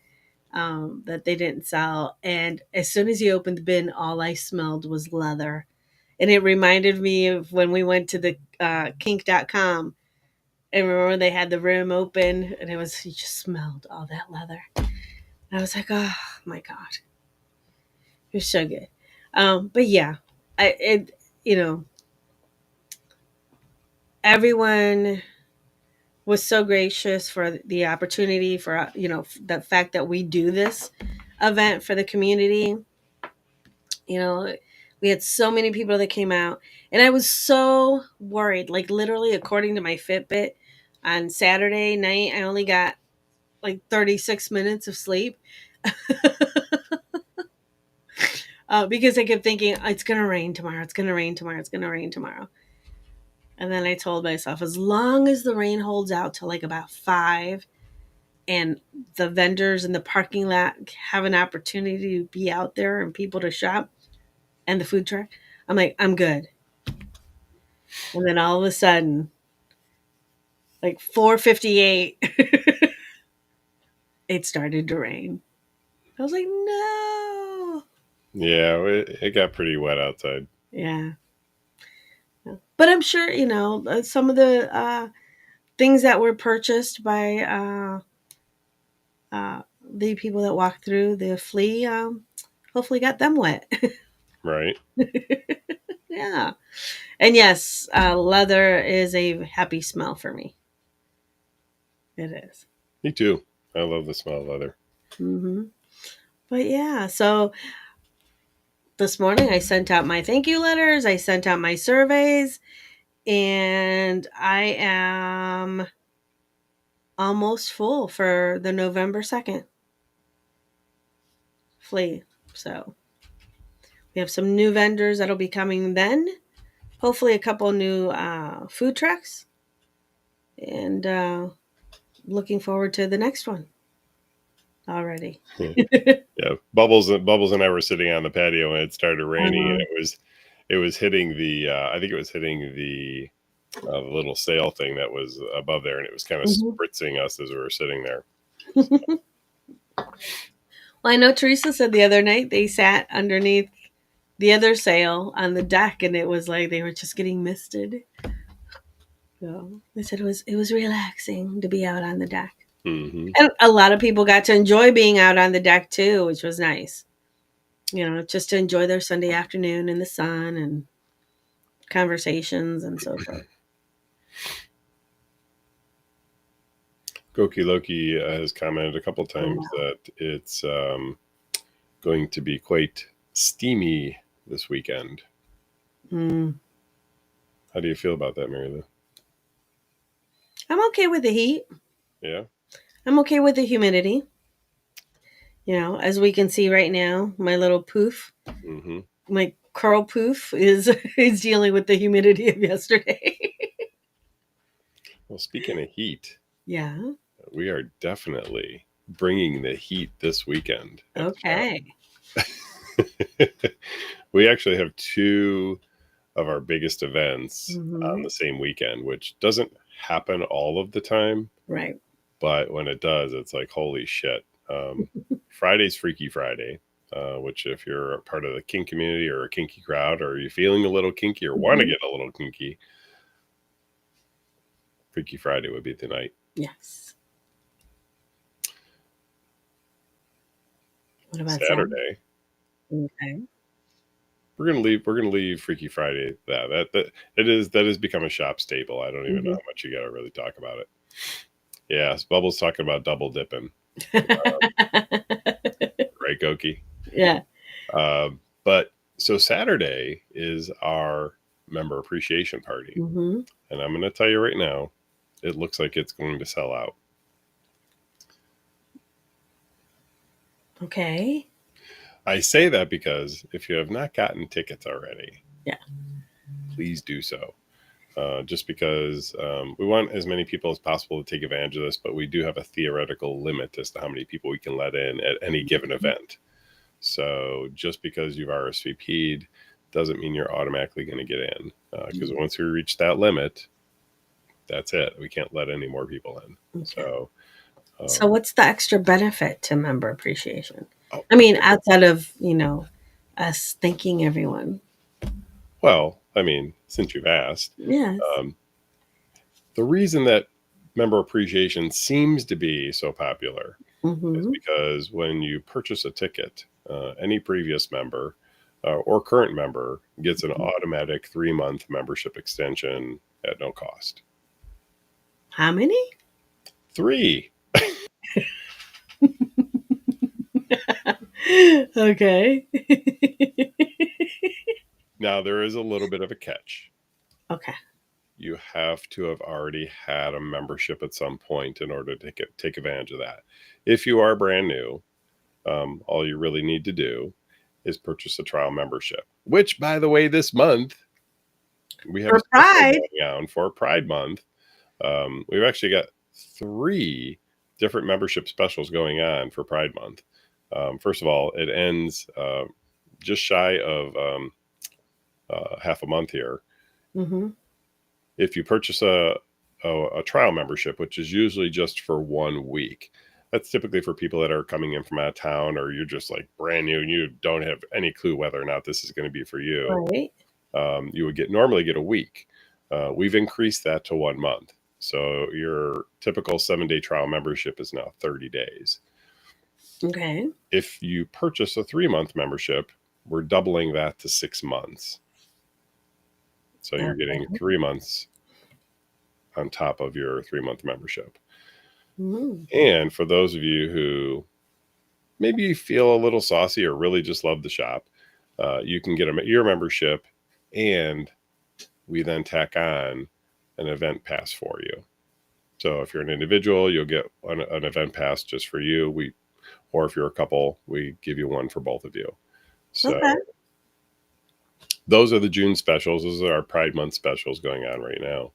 [SPEAKER 3] that they didn't sell. And as soon as you opened the bin, all I smelled was leather. And it reminded me of when we went to the kink.com. And remember they had the room open and you just smelled all that leather. And I was like, oh my God. It was so good. But yeah, everyone was so gracious for the opportunity, for the fact that we do this event for the community. We had so many people that came out, and I was so worried. Like literally, according to my Fitbit, on Saturday night, I only got like 36 minutes of sleep. Because I kept thinking, it's going to rain tomorrow. It's going to rain tomorrow. It's going to rain tomorrow. And then I told myself, as long as the rain holds out till like about 5 and the vendors in the parking lot have an opportunity to be out there and people to shop and the food truck, I'm like, I'm good. And then all of a sudden, like 4:58, it started to rain. I was like, no.
[SPEAKER 2] Yeah, it got pretty wet outside.
[SPEAKER 3] Yeah. But I'm sure, some of the things that were purchased by the people that walked through the flea, hopefully got them wet.
[SPEAKER 2] Right.
[SPEAKER 3] Yeah. And yes, leather is a happy smell for me. It is.
[SPEAKER 2] Me too. I love the smell of leather.
[SPEAKER 3] Mm-hmm. But yeah, so this morning I sent out my thank you letters. I sent out my surveys. And I am almost full for the November 2nd flea. So we have some new vendors that'll be coming then. Hopefully a couple new food trucks. And looking forward to the next one already.
[SPEAKER 2] Yeah. Bubbles and I were sitting on the patio and it started raining, and it was hitting the I think it was hitting the little sail thing that was above there, and it was kind of spritzing us as we were sitting there.
[SPEAKER 3] Well, I know Teresa said the other night they sat underneath the other sail on the deck, and it was like they were just getting misted. So they said it was relaxing to be out on the deck. Mm-hmm. And a lot of people got to enjoy being out on the deck too, which was nice. just to enjoy their Sunday afternoon in the sun and conversations and so forth.
[SPEAKER 2] Goki Loki has commented a couple times that it's going to be quite steamy this weekend. How do you feel about that, Marilu?
[SPEAKER 3] I'm okay with the heat.
[SPEAKER 2] Yeah.
[SPEAKER 3] I'm okay with the humidity. As we can see right now, my little poof, my curl poof is dealing with the humidity of yesterday.
[SPEAKER 2] Well, speaking of heat,
[SPEAKER 3] yeah,
[SPEAKER 2] we are definitely bringing the heat this weekend.
[SPEAKER 3] Okay.
[SPEAKER 2] We actually have two of our biggest events on the same weekend, which doesn't happen all of the time.
[SPEAKER 3] Right.
[SPEAKER 2] But when it does, it's like, holy shit. Friday's Freaky Friday, which if you're a part of the kink community or a kinky crowd, or you're feeling a little kinky or want to get a little kinky, Freaky Friday would be the night.
[SPEAKER 3] Yes. What about
[SPEAKER 2] Saturday?
[SPEAKER 3] Okay.
[SPEAKER 2] We're gonna leave Freaky Friday. That has become a shop staple. I don't even know how much you got to really talk about it. Yeah, Bubbles talking about double dipping. Right, Goki?
[SPEAKER 3] Yeah.
[SPEAKER 2] But so Saturday is our member appreciation party. And I'm going to tell you right now, it looks like it's going to sell out.
[SPEAKER 3] Okay.
[SPEAKER 2] I say that because if you have not gotten tickets already, please do so. Just because we want as many people as possible to take advantage of this, but we do have a theoretical limit as to how many people we can let in at any given event. So just because you've RSVP'd doesn't mean you're automatically going to get in. Because once we reach that limit, that's it. We can't let any more people in. Okay.
[SPEAKER 3] So what's the extra benefit to member appreciation? I mean, outside of, us thanking everyone.
[SPEAKER 2] Well, I mean, since you've asked,
[SPEAKER 3] yes.
[SPEAKER 2] The reason that member appreciation seems to be so popular is because when you purchase a ticket, any previous member or current member gets an automatic 3-month membership extension at no cost.
[SPEAKER 3] How many?
[SPEAKER 2] 3.
[SPEAKER 3] Okay.
[SPEAKER 2] Now, there is a little bit of a catch.
[SPEAKER 3] Okay.
[SPEAKER 2] You have to have already had a membership at some point in order to take advantage of that. If you are brand new, all you really need to do is purchase a trial membership, which, by the way, this month we have
[SPEAKER 3] for Pride
[SPEAKER 2] going on for Pride Month. We've actually got 3 different membership specials going on for Pride Month. First of all, it ends just shy of half a month here. If you purchase a trial membership, which is usually just for 1 week, that's typically for people that are coming in from out of town, or you're just like brand new and you don't have any clue whether or not this is going to be for you.
[SPEAKER 3] Right.
[SPEAKER 2] You would normally get a week. We've increased that to 1 month. So your typical 7-day trial membership is now 30 days.
[SPEAKER 3] Okay.
[SPEAKER 2] If you purchase a 3-month membership, we're doubling that to 6 months. So you're getting 3 months on top of your 3-month membership. And for those of you who maybe you feel a little saucy or really just love the shop, you can get your membership, and we then tack on an event pass for you. So if you're an individual, you'll get an event pass just for you. Or if you're a couple, we give you one for both of you. So those are the June specials. Those are our Pride Month specials going on right now.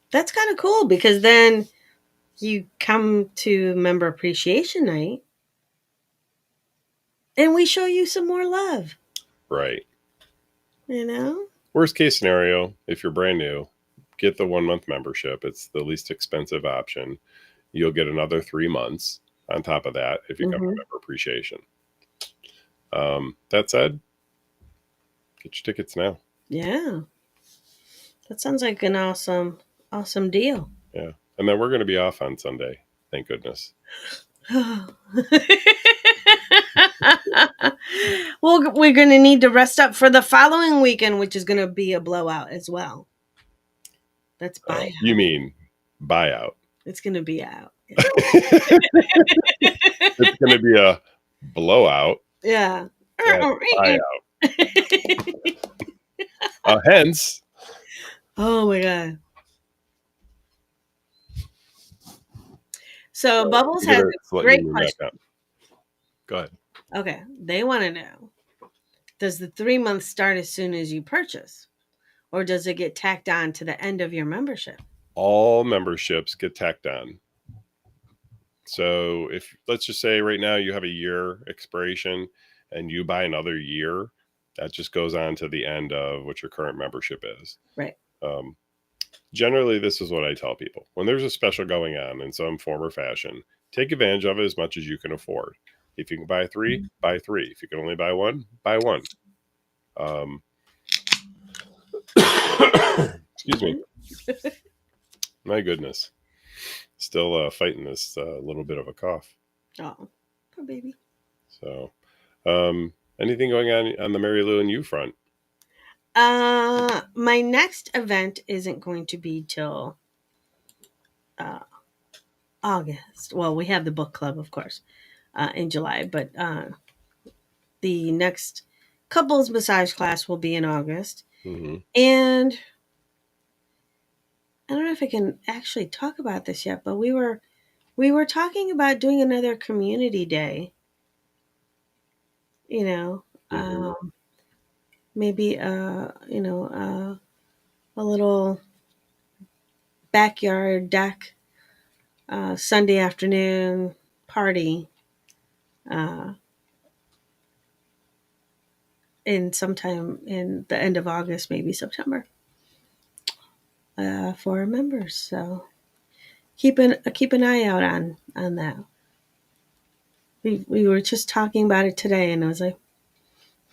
[SPEAKER 3] That's kind of cool, because then you come to member appreciation night and we show you some more love.
[SPEAKER 2] Right.
[SPEAKER 3] Worst
[SPEAKER 2] case scenario, if you're brand new, get the 1-month membership. It's the least expensive option. You'll get another 3 months on top of that if you come to member appreciation. That said, get your tickets now.
[SPEAKER 3] Yeah. That sounds like an awesome deal.
[SPEAKER 2] Yeah. And then we're going to be off on Sunday. Thank goodness.
[SPEAKER 3] Well, we're going to need to rest up for the following weekend, which is going to be a blowout as well. That's buyout.
[SPEAKER 2] You mean buyout?
[SPEAKER 3] It's going to be out.
[SPEAKER 2] It's going to be a blowout.
[SPEAKER 3] Yeah.
[SPEAKER 2] Buyout. Hence.
[SPEAKER 3] Oh my God. So Bubbles has a great question.
[SPEAKER 2] Go ahead.
[SPEAKER 3] Okay. They want to know, does the 3 months start as soon as you purchase? Or does it get tacked on to the end of your membership?
[SPEAKER 2] All memberships get tacked on. So if, let's just say right now you have a year expiration and you buy another year, that just goes on to the end of what your current membership is.
[SPEAKER 3] Right.
[SPEAKER 2] Generally, this is what I tell people. When there's a special going on in some form or fashion, take advantage of it as much as you can afford. If you can buy three, buy three. If you can only buy one, buy one. Excuse me. My goodness. Still fighting this little bit of a cough.
[SPEAKER 3] Oh, poor baby.
[SPEAKER 2] So, anything going on the Marilu and you front?
[SPEAKER 3] My next event isn't going to be till August. Well, we have the book club, of course, in July, but the next couples massage class will be in August.
[SPEAKER 2] Mm-hmm.
[SPEAKER 3] And I don't know if I can actually talk about this yet, but we were talking about doing another community day. You know, maybe a little backyard deck Sunday afternoon party in sometime in the end of August, maybe September, for our members. So keep an eye out on that. We were just talking about it today, and I was like,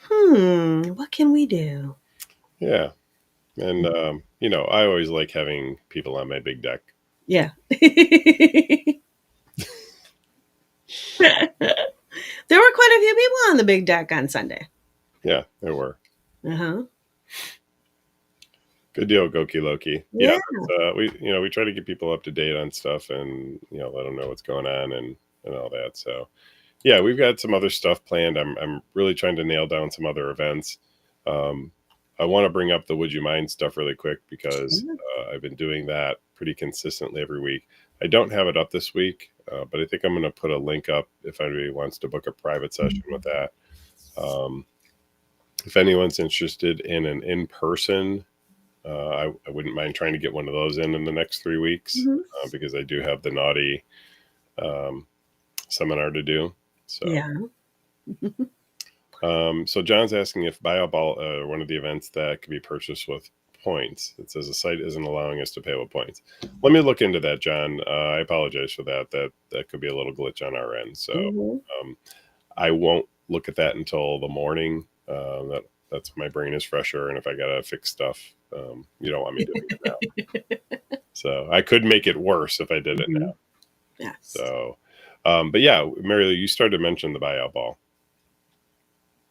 [SPEAKER 3] what can we do?
[SPEAKER 2] Yeah. And, I always like having people on my big deck.
[SPEAKER 3] Yeah. There were quite a few people on the big deck on Sunday.
[SPEAKER 2] Yeah, there were.
[SPEAKER 3] Uh-huh.
[SPEAKER 2] Good deal, Goki Loki.
[SPEAKER 3] Yeah.
[SPEAKER 2] We try to get people up to date on stuff and, let them know what's going on and all that. So, yeah, we've got some other stuff planned. I'm really trying to nail down some other events. I want to bring up the Would You Mind stuff really quick because I've been doing that pretty consistently every week. I don't have it up this week, but I think I'm going to put a link up if anybody wants to book a private session with that. If anyone's interested in an in-person, I wouldn't mind trying to get one of those in the next 3 weeks because I do have the naughty seminar to do. So,
[SPEAKER 3] yeah.
[SPEAKER 2] So John's asking if Bioball one of the events that could be purchased with points. It says the site isn't allowing us to pay with points. Let me look into that, John. I apologize for that. That could be a little glitch on our end. So I won't look at that until the morning. That's my brain is fresher, and if I gotta fix stuff, you don't want me doing it now. So I could make it worse if I did it now.
[SPEAKER 3] Yes.
[SPEAKER 2] So, but yeah, Marilu, you started to mention the buyout ball.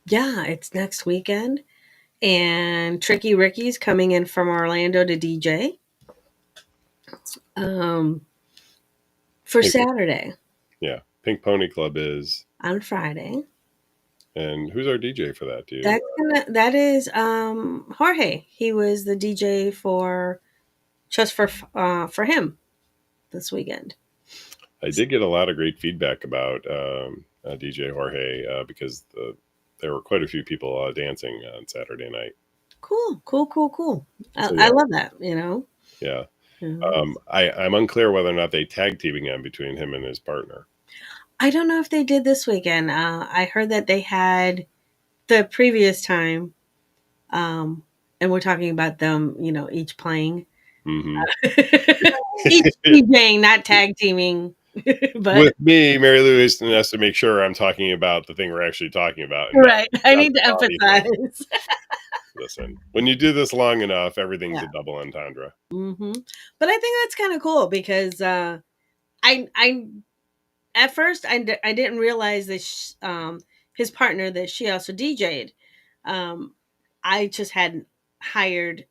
[SPEAKER 3] Yeah, it's next weekend, and Tricky Ricky's coming in from Orlando to DJ for Saturday.
[SPEAKER 2] Yeah, Pink Pony Club is
[SPEAKER 3] on Friday.
[SPEAKER 2] And who's our DJ for that, dude?
[SPEAKER 3] That is Jorge. He was the DJ for him this weekend.
[SPEAKER 2] I did get a lot of great feedback about DJ Jorge because there were quite a few people dancing on Saturday night.
[SPEAKER 3] Cool. I love that,
[SPEAKER 2] Yeah. I'm unclear whether or not they tag teaming him between him and his partner.
[SPEAKER 3] I don't know if they did this weekend. I heard that they had the previous time, and we're talking about them, each playing. Each DJing, not tag teaming. But
[SPEAKER 2] with me, Marilu has to make sure I'm talking about the thing we're actually talking about.
[SPEAKER 3] Right. I need to emphasize.
[SPEAKER 2] Listen, when you do this long enough, everything's a double entendre.
[SPEAKER 3] But I think that's kind of cool because I at first I didn't realize that his partner that she also DJ'd. I just hadn't hired,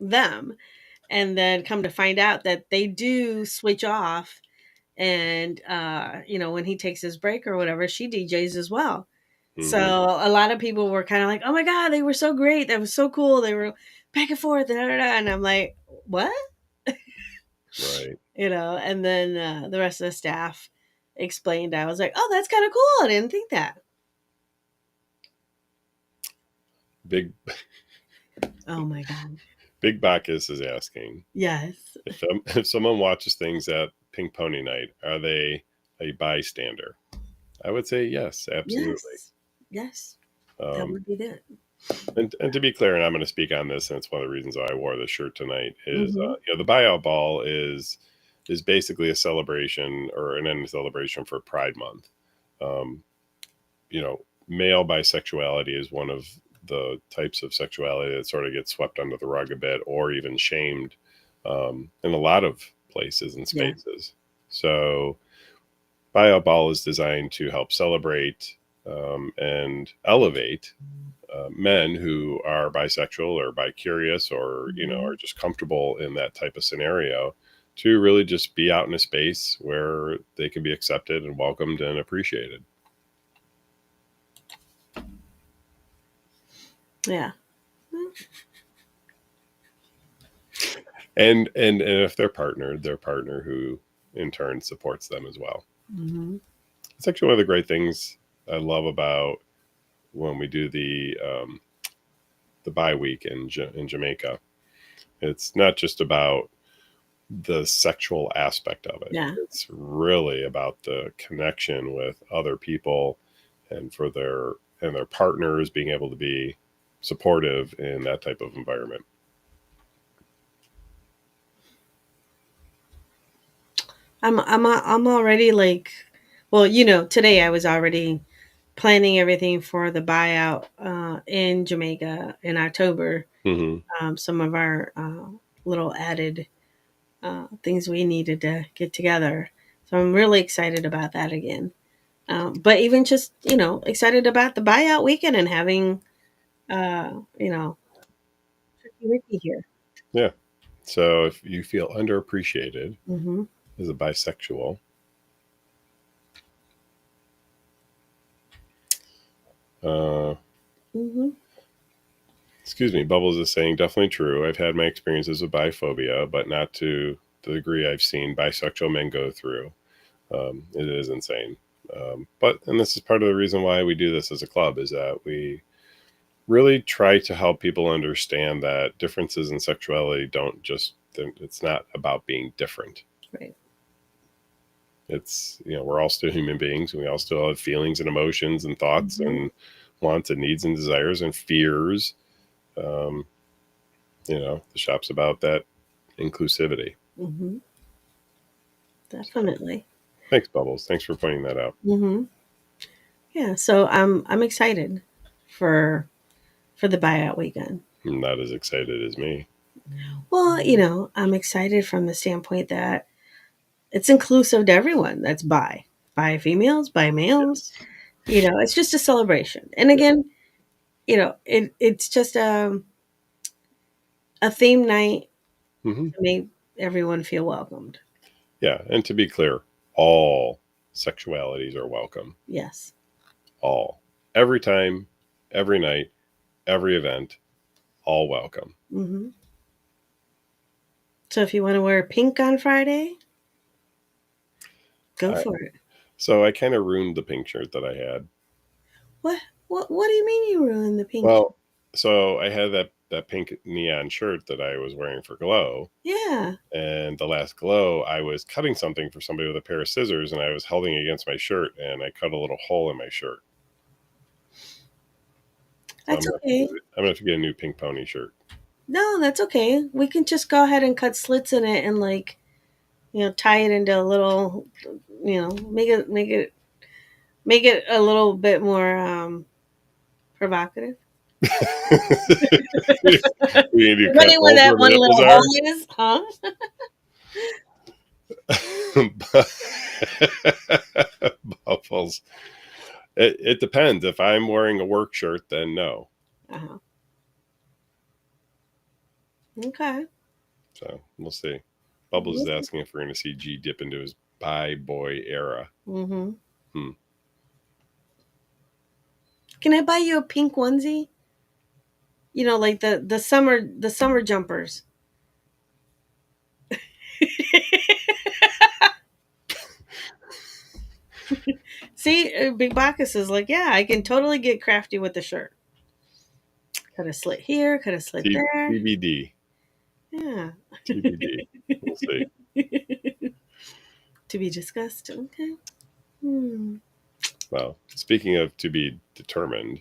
[SPEAKER 3] them. And then come to find out that they do switch off. And, when he takes his break or whatever, she DJs as well. So a lot of people were kind of like, oh my God, they were so great. That was so cool. They were back and forth. And I'm like, what?
[SPEAKER 2] Right.
[SPEAKER 3] And then the rest of the staff explained. I was like, oh, that's kind of cool. I didn't think that.
[SPEAKER 2] Big.
[SPEAKER 3] Oh my God.
[SPEAKER 2] Big Bacchus is asking.
[SPEAKER 3] Yes.
[SPEAKER 2] If someone watches things at Pink Pony Night, are they a bystander? I would say yes, absolutely.
[SPEAKER 3] Yes. That would be it.
[SPEAKER 2] And to be clear, and I'm going to speak on this, and it's one of the reasons why I wore this shirt tonight, is the buyout ball is basically a celebration or an end celebration for Pride Month. Male bisexuality is one of the types of sexuality that sort of gets swept under the rug a bit, or even shamed in a lot of places and spaces. So buyout ball is designed to help celebrate and elevate men who are bisexual or bi-curious or, are just comfortable in that type of scenario, to really just be out in a space where they can be accepted and welcomed and appreciated.
[SPEAKER 3] Yeah.
[SPEAKER 2] And if they're partnered, their partner who in turn supports them as well. It's actually one of the great things I love about when we do the bye week in Jamaica. It's not just about the sexual aspect of it.
[SPEAKER 3] Yeah.
[SPEAKER 2] It's really about the connection with other people, and for their partners being able to be supportive in that type of environment.
[SPEAKER 3] I'm already like, well, today I was already planning everything for the buyout in Jamaica in October. Some of our little added things we needed to get together. So I'm really excited about that again. But even just, excited about the buyout weekend and having, Ricky here.
[SPEAKER 2] Yeah. So if you feel underappreciated as a bisexual, excuse me, Bubbles is saying, definitely true. I've had my experiences with biphobia, but not to the degree I've seen bisexual men go through. It is insane. And this is part of the reason why we do this as a club, is that we really try to help people understand that differences in sexuality it's not about being different.
[SPEAKER 3] Right.
[SPEAKER 2] It's, we're all still human beings, and we all still have feelings and emotions and thoughts and wants and needs and desires and fears. The shop's about that inclusivity.
[SPEAKER 3] Definitely.
[SPEAKER 2] Thanks, Bubbles. Thanks for pointing that out.
[SPEAKER 3] Yeah. So I'm excited for the buyout weekend.
[SPEAKER 2] I'm not as excited as me.
[SPEAKER 3] Well, I'm excited from the standpoint that it's inclusive to everyone. That's bi females, bi males. Yes. It's just a celebration. And again, it's just a theme night to make everyone feel welcomed.
[SPEAKER 2] Yeah. And to be clear, all sexualities are welcome.
[SPEAKER 3] Yes.
[SPEAKER 2] All. Every time, every night, every event, all welcome.
[SPEAKER 3] So if you want to wear pink on Friday, go for it.
[SPEAKER 2] So I kind of ruined the pink shirt that I had.
[SPEAKER 3] What do you mean you ruined the pink
[SPEAKER 2] shirt? So I had that pink neon shirt that I was wearing for Glow.
[SPEAKER 3] Yeah.
[SPEAKER 2] And the last Glow, I was cutting something for somebody with a pair of scissors, and I was holding it against my shirt, and I cut a little hole in my shirt.
[SPEAKER 3] That's okay.
[SPEAKER 2] I'm going to have to get a new pink pony shirt.
[SPEAKER 3] No, that's okay. We can just go ahead and cut slits in it and tie it into a little, make it a little bit more provocative. Depending where that one little hole is, huh?
[SPEAKER 2] Bubbles. It depends. If I'm wearing a work shirt, then no.
[SPEAKER 3] Uh-huh. Okay.
[SPEAKER 2] So we'll see. Bubbles is asking if we're going to see G dip into his bye boy era.
[SPEAKER 3] Mm-hmm. Can I buy you a pink onesie? You know, like the summer jumpers. See, Big Bacchus is like, yeah, I can totally get crafty with the shirt. Cut a slit here, cut a slit there.
[SPEAKER 2] TBD.
[SPEAKER 3] Yeah.
[SPEAKER 2] TBD. We'll see.
[SPEAKER 3] To be discussed. Okay.
[SPEAKER 2] Well, speaking of to be determined,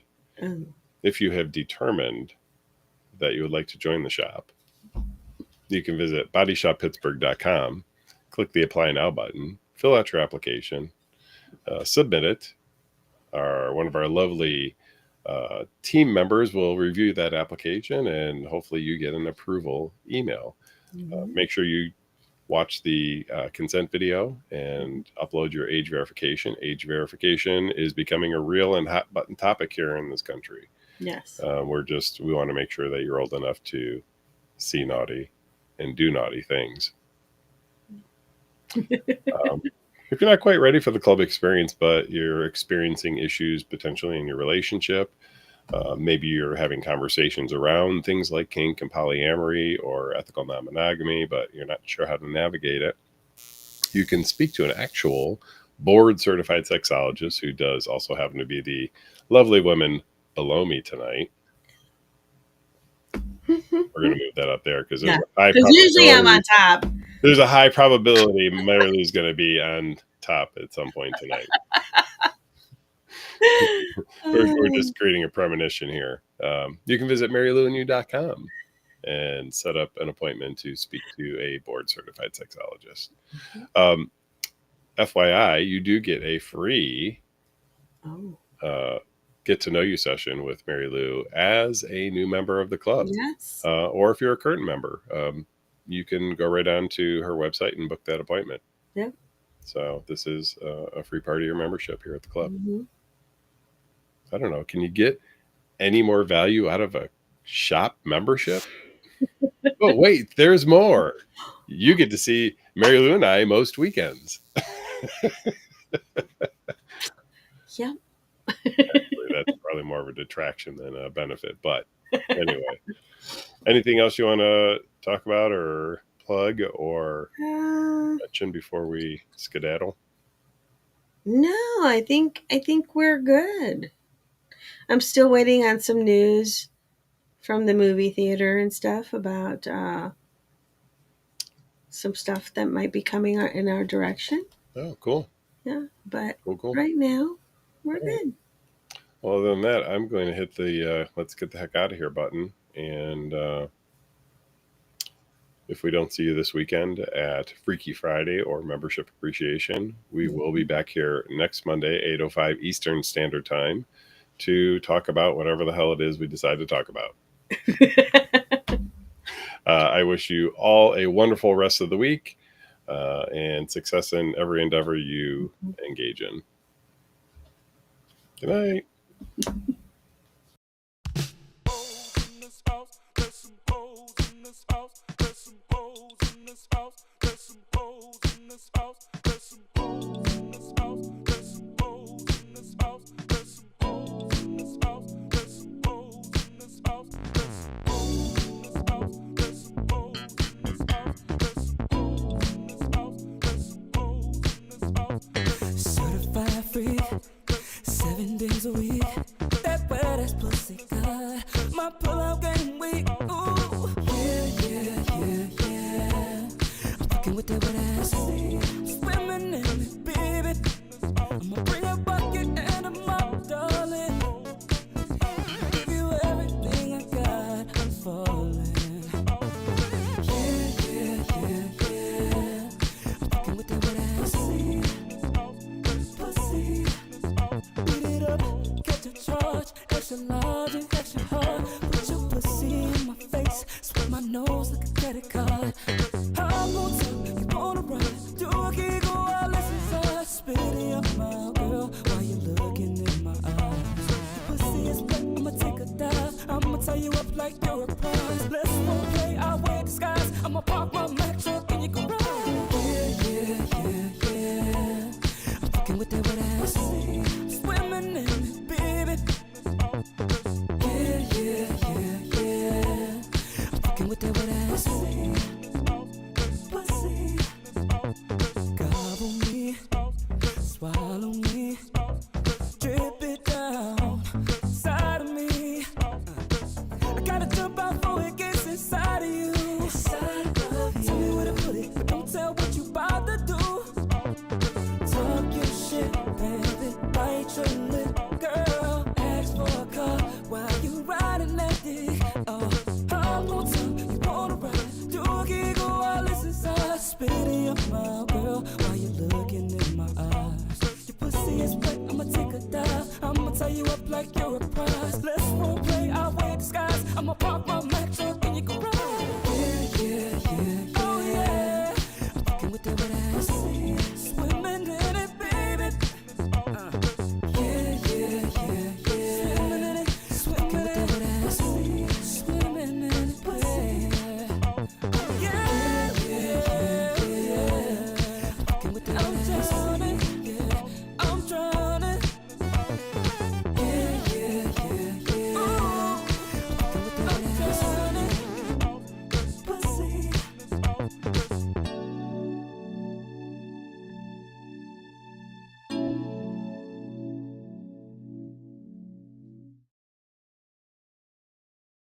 [SPEAKER 2] if you have determined that you would like to join the shop, you can visit bodyshoppittsburgh.com, click the Apply Now button, fill out your application, submit it. One of our lovely team members will review that application, and hopefully you get an approval email. Make sure you watch the consent video and upload your age verification. Age verification is becoming a real and hot button topic here in this country.
[SPEAKER 3] Yes.
[SPEAKER 2] We want to make sure that you're old enough to see naughty and do naughty things. If you're not quite ready for the club experience, but you're experiencing issues potentially in your relationship, maybe you're having conversations around things like kink and polyamory or ethical non-monogamy, but you're not sure how to navigate it, you can speak to an actual board-certified sexologist who does also happen to be the lovely woman below me tonight. We're going to move that up there because
[SPEAKER 3] usually I'm on top.
[SPEAKER 2] There's a high probability Marilu's going to be on top at some point tonight. We're just creating a premonition here. You can visit mariluandyu.com and set up an appointment to speak to a board-certified sexologist. FYI, you do get a free get-to-know-you session with Marilu as a new member of the club.
[SPEAKER 3] Yes.
[SPEAKER 2] Or if you're a current member, you can go right on to her website and book that appointment.
[SPEAKER 3] Yeah.
[SPEAKER 2] So this is a free part of your membership here at the club. I don't know. Can you get any more value out of a shop membership? Oh, wait, there's more. You get to see Marilu and I most weekends.
[SPEAKER 3] Yeah.
[SPEAKER 2] Actually, that's probably more of a detraction than a benefit. But anyway, anything else you want to talk about or plug or mention before we skedaddle?
[SPEAKER 3] No, I think we're good. I'm still waiting on some news from the movie theater and stuff about some stuff that might be coming in our direction.
[SPEAKER 2] Oh, cool.
[SPEAKER 3] Yeah, but
[SPEAKER 2] cool.
[SPEAKER 3] Right now, we're good.
[SPEAKER 2] Well, other than that, I'm going to hit the let's get the heck out of here button. And if we don't see you this weekend at Freaky Friday or Membership Appreciation, we will be back here next Monday, 8:05 Eastern Standard Time, to talk about whatever the hell it is we decide to talk about. I wish you all a wonderful rest of the week and success in every endeavor you engage in. Good night.
[SPEAKER 4] Certified free, 7 days a week. That wet ass pussy good. My pull-out game weak. Ooh, yeah. I'm fucking with that wet ass. Swimming in it, baby. I'ma bring a bucket and a mop, darling. Give you everything I got. I'm falling. Yeah. I'm fucking with that wet ass. Beat it up, get your charge, extra large and extra hard. Put your pussy in my face, swipe my nose like a credit card. I'm on top, you wanna ride, do a giggle while it's inside. Spit in your mouth, girl, while you're looking in my I'ma park my Mack truck and you can ride. Yeah. I'm fucking with that wet ass. Swimming in it, baby. Yeah. I'm fucking with that wet ass. Pussy. Gobble me, swallow me, drip it down inside of me. I gotta jump out before it gets inside of you. Tell me where to put it, but don't tell what you about to do. Talk your shit, baby, bite your lip, girl. Ask for a car while you riding that dick. Oh, I'm gon' tell you wanna ride. Do a giggle while it's inside. Spit in your mouth, girl, while you looking in my eyes. Your pussy is wet, I'ma take a dive. I'ma tie you up like